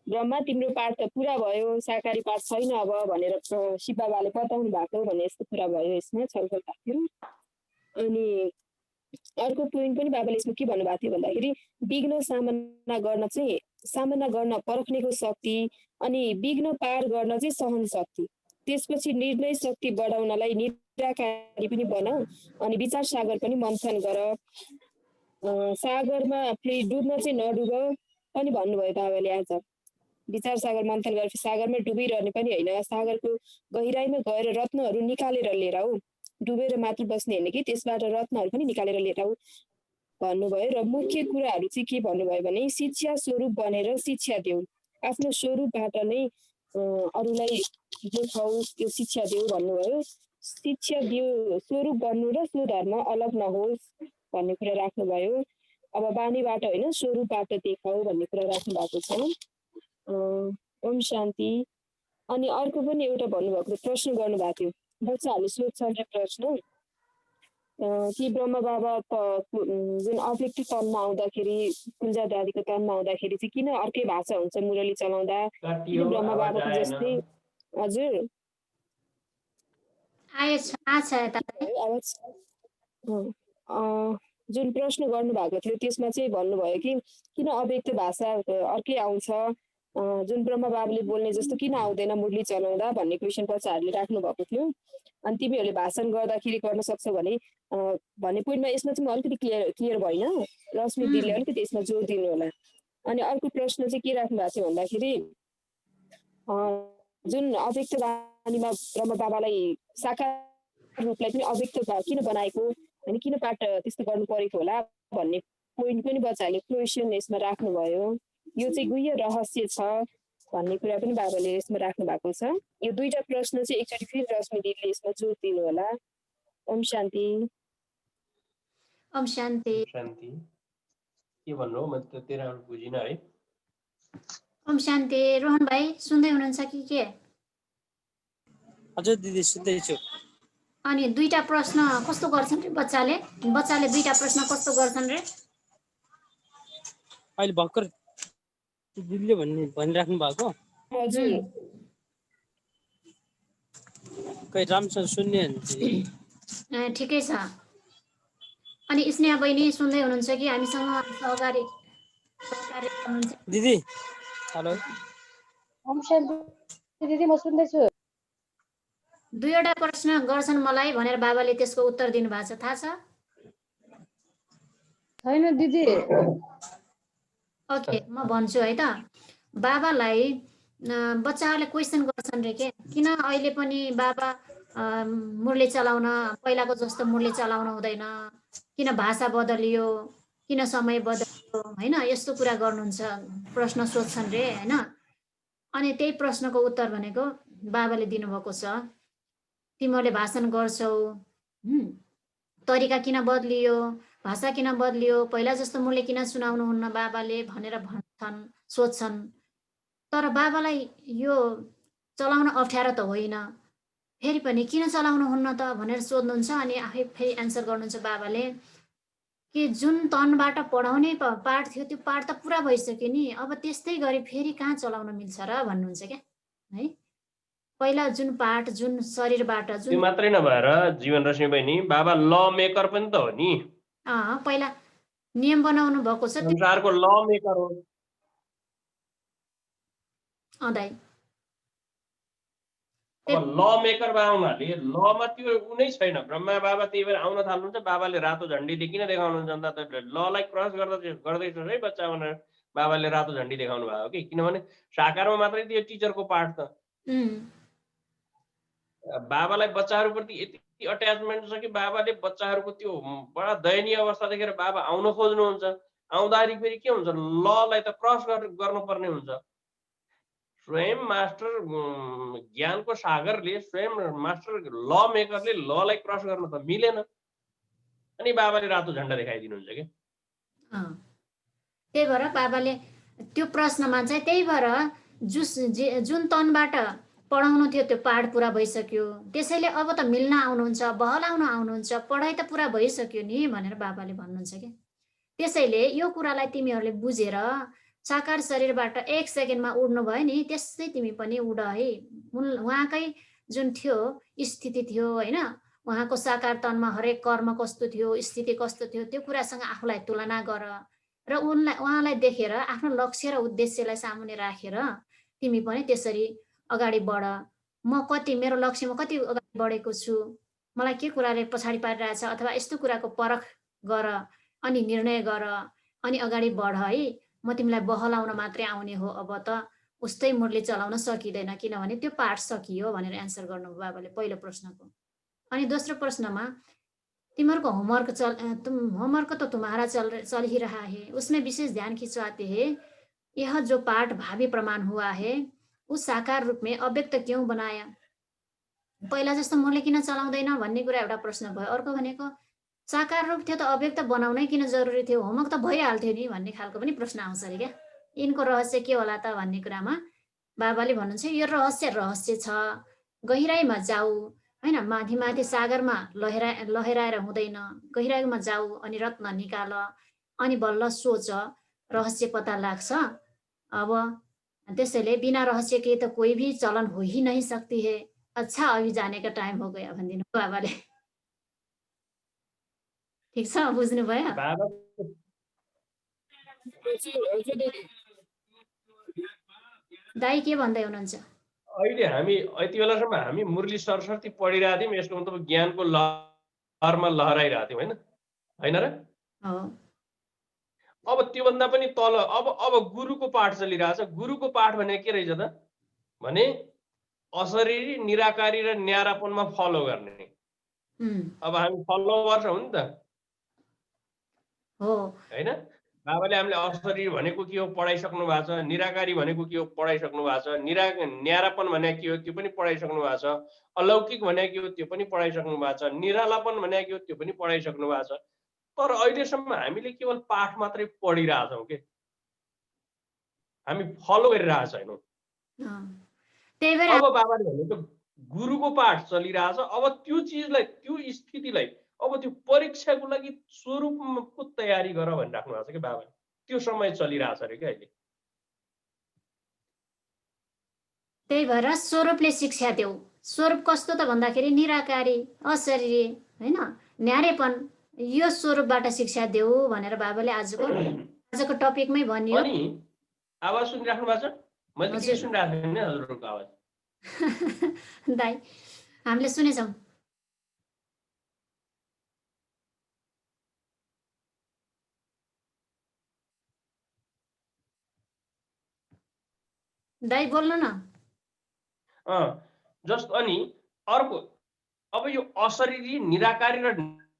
ब्रह्मा तिम्रो पाठ त पुरा भयो, साकारी पाठ छैन अब भनेर शिव बाबाले बताउनु भएको भन्ने यस्तो कुरा भयो यसमा छलफल भएको थियो। अनि अर्को पोइन्ट पनि बाबाले यसमा के भन्नुभएको थियो भन्दाखेरि विघ्न सामना गर्न पर्खनेको शक्ति, अनि विघ्न पार गर्न चाहिँ सहन शक्ति, त्यसपछि निर्णय शक्ति बढाउनलाई निराकारी पनि बनाऊ, अनि विचार सागर पनि मन्थन गर, सागरमा फेरि डुब्न चाहिँ नडुब पनि भन्नुभयो बाबाले आज। विचार सागर मन्थन गरेर सागरमा डुबिरहने पनि होइन, सागरको गहिराइमा गएर रत्नहरू निकालेर लिएर आऊ, डुबेर मात्र बस्ने होइन कि त्यसबाट रत्नहरू पनि निकालेर लिएर आऊ भन्नुभयो। र मुख्य कुराहरू चाहिँ के भन्नुभयो भने शिक्षा स्वरूप बनेर शिक्षा देऊ, आफ्नो स्वरूपबाट नै अरूलाई देखाऊ, त्यो शिक्षा देऊ भन्नुभयो। शिक्षा देऊ, स्वरूप बन्नु र स्वधर्म अलग नहोस् भन्ने कुरा राख्नुभयो। अब बानीबाट होइन स्वरूपबाट देखाऊ भन्ने कुरा राख्नु भएको छ। ओम शान्ति। अनि अर्को पनि एउटा भन्नुभएको प्रश्न गर्नुभएको थियो, बच्चाहरूले सोध्छन् र प्रश्न कि ब्रह्मा बाबा जुन अव्यक्त तनमा आउँदाखेरि, कुञ्जा दादीको तनमा आउँदाखेरि चाहिँ किन अर्कै भाषा हुन्छ मुरली चलाउँदा, ब्रह्मा बाबाको जस्तै? हजुर जुन प्रश्न गर्नुभएको थियो त्यसमा चाहिँ भन्नुभयो कि किन अव्यक्त भाषा अर्कै आउँछ, जुन ब्रह्म बाबुले बोल्ने जस्तो किन आउँदैन मुरली चलाउँदा भन्ने क्वेसन बच्चाहरूले राख्नु भएको थियो। अनि तिमीहरूले भाषण गर्दाखेरि गर्न सक्छौ भने भन्ने पोइन्टमा यसमा चाहिँ म अलिकति क्लियर भएन। रश्मि दिदीले अलिकति यसमा जोड दिनु होला। अनि अर्को प्रश्न चाहिँ के राख्नु भएको थियो भन्दाखेरि जुन अव्यक्त वाणीमा ब्रह्म बाबालाई साकार रूपलाई पनि अव्यक्त किन बनाएको, होइन किन पाठ त्यस्तो गर्नु परेको होला भन्ने पोइन्ट पनि बच्चाहरूले क्वेसन यसमा राख्नुभयो। यो चाहिँ गुह्य रहस्य छ भन्ने कुरा पनि बाबाले यसमा राख्नु भएको छ। यो दुईटा प्रश्न चाहिँ एकचोटि फेरि रश्मि दिदीले यसमा जोड दिनु होला। ओम शान्ति। ओम शान्ति। शान्ति के भन्नु हो, म त तेरा बुझिन है। ओम शान्ति। रोहन भाइ सुन्दै हुनुहुन्छ कि के? हजुर दिदी सुन्दैछु। अनि दुईटा प्रश्न कस्तो गर्छन् रे बच्चाले दुईटा प्रश्न कस्तो गर्छन् रे? अहिले भर्खर दिदीले भनिराख्नु भएको हजुर खै राम्रोसँग सुन्ने भने ठिकै छ। अनि स्नेहा बहिनी सुन्दै हुनुहुन्छ कि हामीसँग सहकारी हुनुहुन्छ? दिदी हेलो। ओम शान्ति दिदी, म सुन्दैछु। दुईवटा प्रश्न गर्छन् मलाई भनेर बाबाले त्यसको उत्तर दिनु भएको छ, थाहा छ? छैन दिदी। ओके, म भन्छु है त। बाबालाई बच्चाहरूले क्वेसन गर्छन् रे के, किन अहिले पनि बाबा मुरली चलाउन पहिलाको जस्तो मुरली चलाउन हुँदैन, किन भाषा बदलियो, किन समय बदलियो, होइन यस्तो कुरा गर्नुहुन्छ, प्रश्न सोध्छन् रे होइन। अनि त्यही प्रश्नको उत्तर भनेको बाबाले दिनुभएको छ। तिमीहरूले भाषण गर्छौ, तरिका किन बदलियो, भाषा किन बदलियो, पहिला जस्तो मूल्य किन सुनाउनुहुन्न बाबाले भनेर भन्छन्, सोध्छन्। तर बाबालाई यो चलाउन अप्ठ्यारो त होइन, फेरि पनि किन चलाउनुहुन्न त भनेर सोध्नुहुन्छ। अनि आफै फेरि एन्सर गर्नुहुन्छ बाबाले कि जुन तनबाट पढाउने पाठ थियो त्यो पाठ त पुरा भइसक्यो नि, अब त्यस्तै गरी फेरि कहाँ चलाउन मिल्छ र भन्नुहुन्छ क्या है। पहिला जुन पाठ जुन शरीरबाट त्यो मात्रै नभएर जीवन रश्मि बहिनी बाबा ल मेकर पनि त हो नि। पहिला नियम बनाउनु भएको छ, संसारको ल मेकर हो। दाइ अब ल मेकर बा हुनाले लमा त्यो उनै छैन। ब्रह्मा बाबा त्यही भएर आउन थाल्नुहुन्छ। बाबाले रातो झन्डी किन देखाउनुहुन्छ अन्त ललाई क्रस गर्दैछस् है बच्चा भनेर बाबाले रातो झन्डी देखाउनु भएको कि, किनभने साकारमा मात्रै त्यो टिचरको पाठ त। बाबालाई बच्चाहरूप्रति यति अट्याचमेन्ट छ कि बाबाले बच्चाहरूको त्यो बडा दयनीय अवस्था देखेर बाबा आउन खोज्नुहुन्छ। आउँदाखेरि फेरि के हुन्छ, ललाई त क्रस गर्नुपर्ने हुन्छ। स्वयं मास्टर ज्ञानको सागरले, स्वयं मास्टर ल मेकरले ललाई क्रस गर्न त मिलेन। अनि बाबाले रातो झन्डा देखाइदिनुहुन्छ कि। त्यही भएर बाबाले त्यो प्रश्नमा चाहिँ त्यही भएर जुन तनबाट पढाउनु थियो त्यो पाठ पुरा भइसक्यो, त्यसैले अब त मिल्न आउनुहुन्छ, बहलाउन आउनुहुन्छ, पढाइ त पुरा भइसक्यो नि भनेर बाबाले भन्नुहुन्छ क्या। त्यसैले यो कुरालाई तिमीहरूले बुझेर साकार शरीरबाट 1 सेकेन्डमा उड्नु भयो नि, त्यस्तै तिमी पनि उड है। उहाँकै जुन थियो स्थिति थियो होइन, उहाँको साकार तनमा हरेक कर्म कस्तो थियो, स्थिति कस्तो थियो, त्यो कुरासँग आफूलाई तुलना गर र उहाँलाई देखेर आफ्नो लक्ष्य र उद्देश्यलाई सामुन्ने राखेर तिमी पनि त्यसरी अगाडि बढ। म कति मेरो लक्ष्यमा कति अगाडि बढेको छु, मलाई के कुराले पछाडि पारिरहेछ, अथवा यस्तो कुराको परख गर अनि निर्णय गर अनि अगाडि बढ है। म तिमीलाई बहलाउन मात्रै आउने हो, अब त उस्तै मुरली चलाउन सकिँदैन, किनभने त्यो पाठ सकियो भनेर एन्सर गर्नुभयो बाबाले पहिलो प्रश्नको। अनि दोस्रो प्रश्नमा तिमीहरूको होमवर्क तो तुम्हारा चल ही रहा है, उसमें विशेष ध्यान खिंचवाते हैं यह जो पाठ भावी प्रमाण हुआ है उस साकार रूप में अव्यक्त क्यों बनाया। पहिला जस्तो मुरली किन चलाउँदैन भन्ने कुरा एउटा प्रश्न भयो। अर्को भनेको साकार रूप थियो त अव्यक्त बनाउनै किन जरुरी थियो, होमवर्क त भइहाल्थ्यो नि भन्ने खालको पनि प्रश्न आउँछ अरे क्या। यिनको रहस्य के होला त भन्ने कुरामा बाबाले भन्नुहुन्छ यो रहस्य छ, गहिराइमा जाऊ होइन, माथि माथि सागरमा लहराएर हुँदैन, गहिराइमा जाऊ अनि रत्न निकाल अनि बल्ल सोच, रहस्य पत्ता लाग्छ। अब त्यसैले बिना रहस्य के त कोही भी चलन हो ही नहीं सकती है, अच्छा अभी जाने का टाइम हो गया भनिदिनु बाबाले। ठिक छ, बुझ्नु भयो? दाइ के भन्दै हुनुहुन्छ? अहिले हामी यति बेलासम्म हामी मुरली सरस्वती पढिरहेको थियौँ, यसको मतलब ज्ञानको लहरमा लहराइरहेको थियौँ, होइन र? हो अब त्योभन्दा पनि तल अब गुरुको पाठ चलिरहेछ। गुरुको पाठ भनेको के रहेछ त भने अशरीरी, निराकारी र न्यारापनमा फलो गर्ने। अब हामी फलोवर्स हो नि त, हो होइन? बाबाले हामीले अशरीरी भनेको के हो पढाइसक्नु भएको छ, निराकारी भनेको के हो पढाइसक्नु भएको छ, न्यारापन भनेको के हो त्यो पनि पढाइसक्नु भएको छ, अलौकिक भनेको के हो त्यो पनि पढाइसक्नु भएको छ, निरालापन भनेको के हो त्यो पनि पढाइसक्नु भएको छ। तर अहिलेसम्म हामीले केवल पाठ मात्रै पढिरहेछौँ के, हामी फलो गरिरहेको छैनौँ। त्यही भएर अब बाबाले भनेको गुरुको पाठ चलिरहेछ। अब त्यो चिजलाई, त्यो स्थितिलाई अब त्यो परीक्षाको लागि स्वरूपको तयारी गर भनिराख्नु भएको छ कि बाबाले। त्यो समय चलिरहेछ अरे क्या अहिले। त्यही भएर स्वरूपले शिक्षा देऊ। स्वरूप कस्तो त भन्दाखेरि निराकारी, अशरीरी, होइन, न्यारेपन, यो स्वरूपबाट शिक्षा देऊ भनेर बाबाले आजको टपिकमै भनियो। अनि आवाज सुनिराख्नु भएको छ? मैले के सुनिरहेको थिएँ नि हजुरहरूको आवाज? दाइ हामीले सुनेछौँ। दाइ बोल्नु न। जस्ट अनि अर्को, अब यो अशरीरी, निराकारी र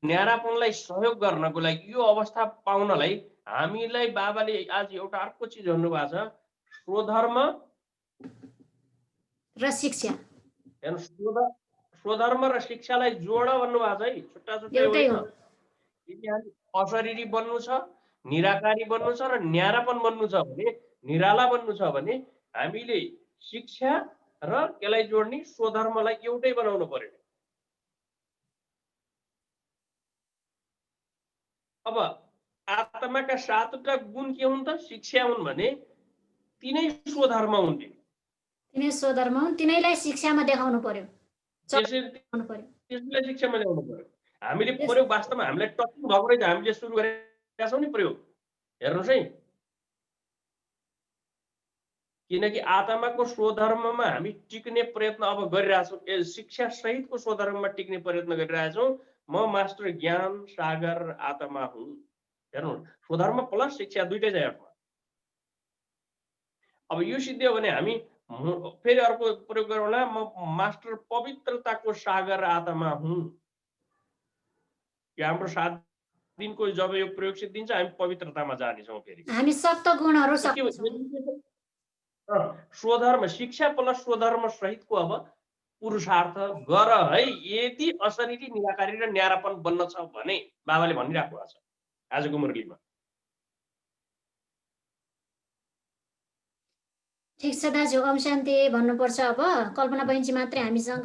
न्यारापनलाई सहयोग गर्नको लागि, यो अवस्था पाउनलाई हामीलाई बाबाले आज एउटा अर्को चिज भन्नुभएको छ, स्वधर्म र शिक्षा। हेर्नु, स्वधर्म र शिक्षालाई जोड भन्नुभएको छ है, छुट्टा छुट्टै एउटै होइन। हो। यदि हामी अशरीरी बन्नु छ, निराकारी बन्नु छ र न्यारापन बन्नु छ भने, निराला बन्नु छ भने हामीले शिक्षा र यसलाई जोड्ने स्वधर्मलाई एउटै बनाउनु पर्यो। अब आत्माका 7वटा गुण के हुन् त? शिक्षा हुन् भने तिनै स्वधर्म हुन्। तिनै स्वधर्म हुन्, तिनैलाई शिक्षामा देखाउनु पर्यो, त्यसलाई शिक्षामा ल्याउनु पर्यो। हामीले प्रयोग वास्तवमा हामीलाई टचिङ भएको रहेछ, हामीले सुरु गरेका छौँ नि प्रयोग। हेर्नुहोस् है, किनकि आत्माको स्वधर्ममा हामी टिक्ने प्रयत्न अब गरिरहेछौँ, शिक्षा सहितको स्वधर्ममा टिक्ने प्रयत्न गरिरहेछौँ। म मास्टर ज्ञान सागर आत्मा हुँ। हेर्नु, स्वधर्म प्लस शिक्षा दुइटै छ यसमा। अब यो सिद्धियो भने हामी फेरि अर्को प्रयोग गरौँला, म मास्टर पवित्रताको सागर आत्मा हुँ। यो हाम्रो 7 दिनको जब यो प्रयोग सिद्धिन्छ हामी पवित्रतामा जानेछौँ। फेरि हामी सप्त गुणहरू स्वधर्म, शिक्षा प्लस स्वधर्म सहितको अब पुरुषार्थ गर है, यदि अशरीरी, निराकारी र न्यारापन बन्न छ भने बाबाले भनिराख्नु भएको छ आजको मुरलीमा। ठिक छ दाजु, ओम शान्ति भन्नुपर्छ। अब कल्पना बहिनी मात्रै हामीसँग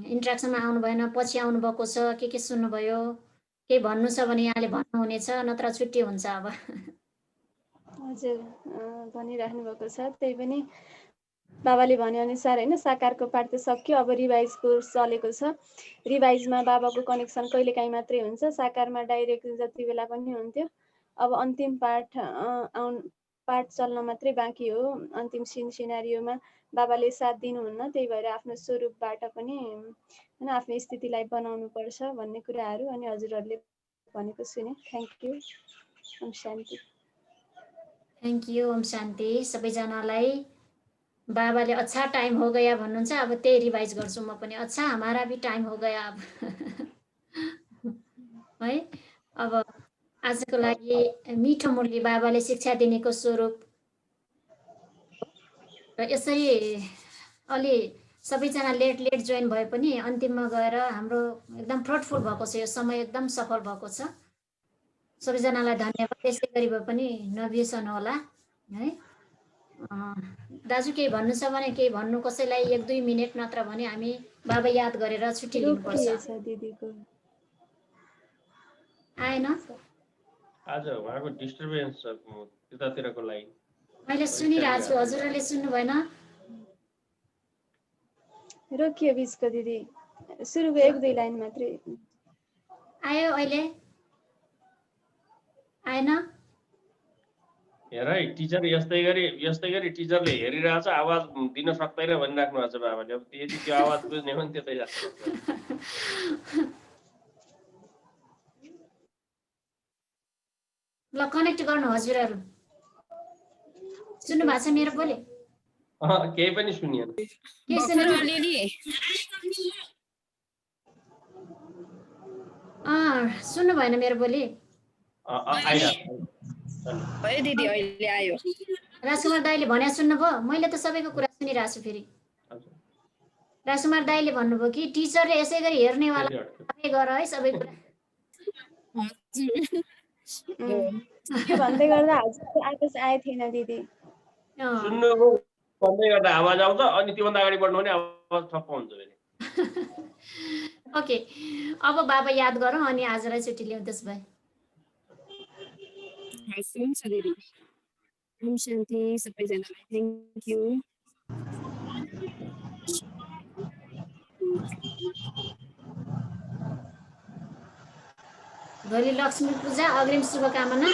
इन्ट्रेक्सनमा आउनु भएन, पछि आउनुभएको छ। के सुन्नुभयो, केही भन्नु छ भने यहाँले भन्नुहुनेछ, नत्र छुट्टी हुन्छ अब। हजुर, भनिराख्नु भएको छ। त्यही पनि बाबाले भनेअनुसार होइन, साकारको पाठ त सक्यो, अब रिभाइज कोर्स चलेको छ। रिभाइजमा बाबाको कनेक्सन कहिलेकाहीँ मात्रै हुन्छ, साकारमा डाइरेक्ट जति बेला पनि हुन्थ्यो। अब अन्तिम पाठ चल्न मात्रै बाँकी हो। अन्तिम सिनारियोमा बाबाले साथ दिनुहुन्न, त्यही भएर आफ्नो स्वरूपबाट पनि होइन आफ्नो स्थितिलाई बनाउनु पर्छ भन्ने कुराहरू अनि हजुरहरूले भनेको सुने। Thank you. ओम शान्ति। थ्याङ्क यू, ओम शान्ति सबैजनालाई। बाबाले अच्छा टाइम हो गया भन्नुहुन्छ, अब त्यही रिभाइज गर्छु म पनि। अच्छा हमारा भी टाइम हो गया अब है। अब आजको लागि मिठो मुरली, बाबाले शिक्षा दिनेको स्वरूप र यसरी अलि सबैजना लेट जोइन भए पनि अन्तिममा गएर हाम्रो एकदम फ्रुटफुल भएको छ, यो समय एकदम सफल भएको छ। सबैजनालाई धन्यवाद। यसै गरी भए पनि नबिर्सनु होला है। दाजु केही भन्नु छ भने केही भन्नु, कसैलाई 1-2 मिनट नत्र भने हामी बाबा याद गरेर छुट्टी लिनुपर्छ। दिदीको आएन आज उहाँको डिस्टर्बेन्स छ त्यतातिरको लाइन। मैले सुनिरहेको छु, हजुरहरूले सुन्नु भएन? रोकियो बिचको दिदी, सुरुको 1-2 लाइन मात्रै आयो, अहिले आएन? हेर है टिचर यस्तै गरी टिचरले हेरिरहेछ आवाज दिन सक्दैन भनिराख्नु भएको छ बाबाले। अब यदि त्यो आवाज बुझ्ने हो भने त्यतै जानु। ल कनेक्ट गर्नु हजुरहरू। सुन्नु भएको छ मेरो बोली? केही पनि सुनिएन। के सुन्नु? सुन्नु भएन मेरो बोली? भयो दिदी अहिले आयो। राजकुमार दाइले भने सुन्नुभयो? मैले त सबैको कुरा सुनिरहेको छु। फेरि राजकुमार दाइले भन्नुभयो कि टिचरले यसै गरी हेर्नेवाला गर है सबै कुरा। त्यो भन्दै गर्दा हजुरको आवाज आए थिएन दिदी। सुन्नुभयो भन्दै गर्दा आवाज आउँछ अनि त्योभन्दा अगाडि बढ्नु भने आवाज ठप्प हुन्छ फेरि। ओके अब बाबा याद गरौँ अनि आजलाई छुट्टी ल्याउँ त्यसो भए। हुन्छ दिदी। ओम शान्ति सबैजनालाई थ्याङ्क यू। भोलि लक्ष्मी पूजा अग्रिम शुभकामना।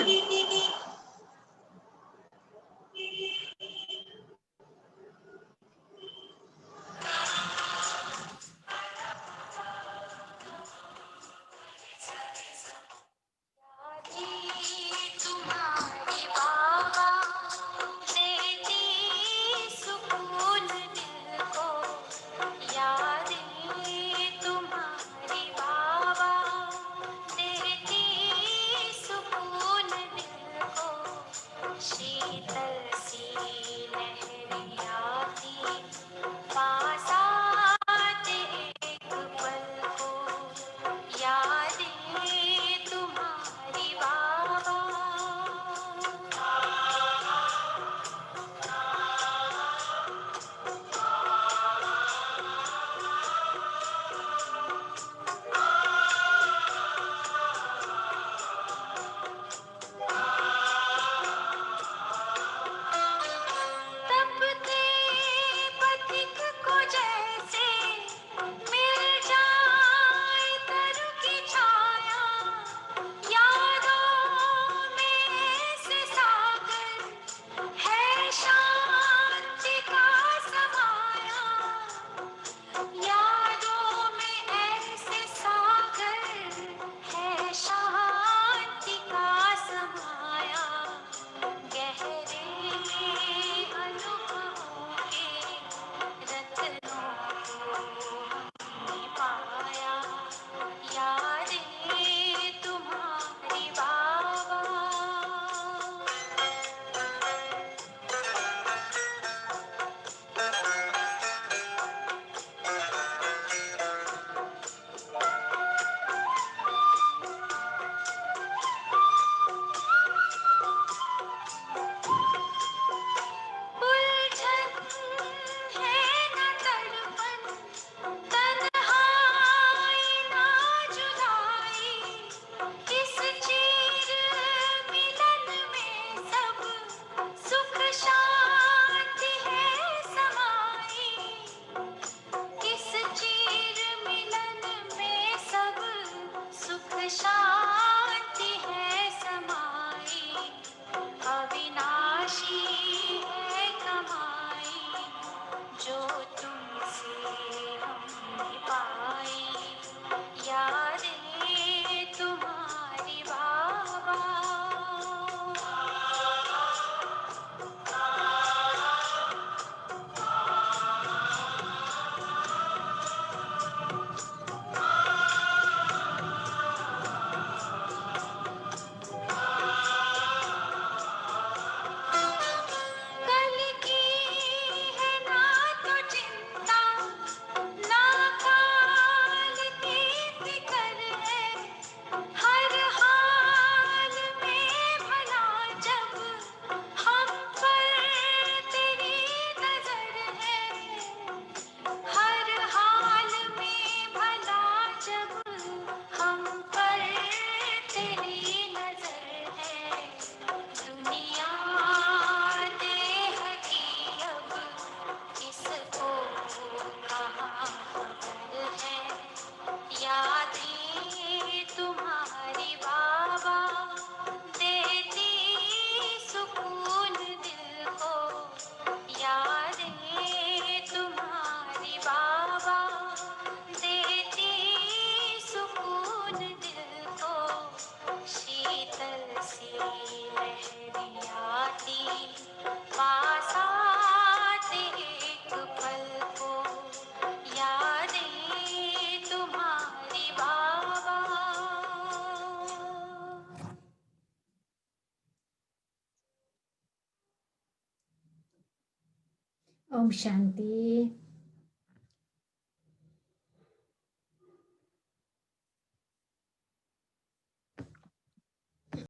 ओम शान्ति।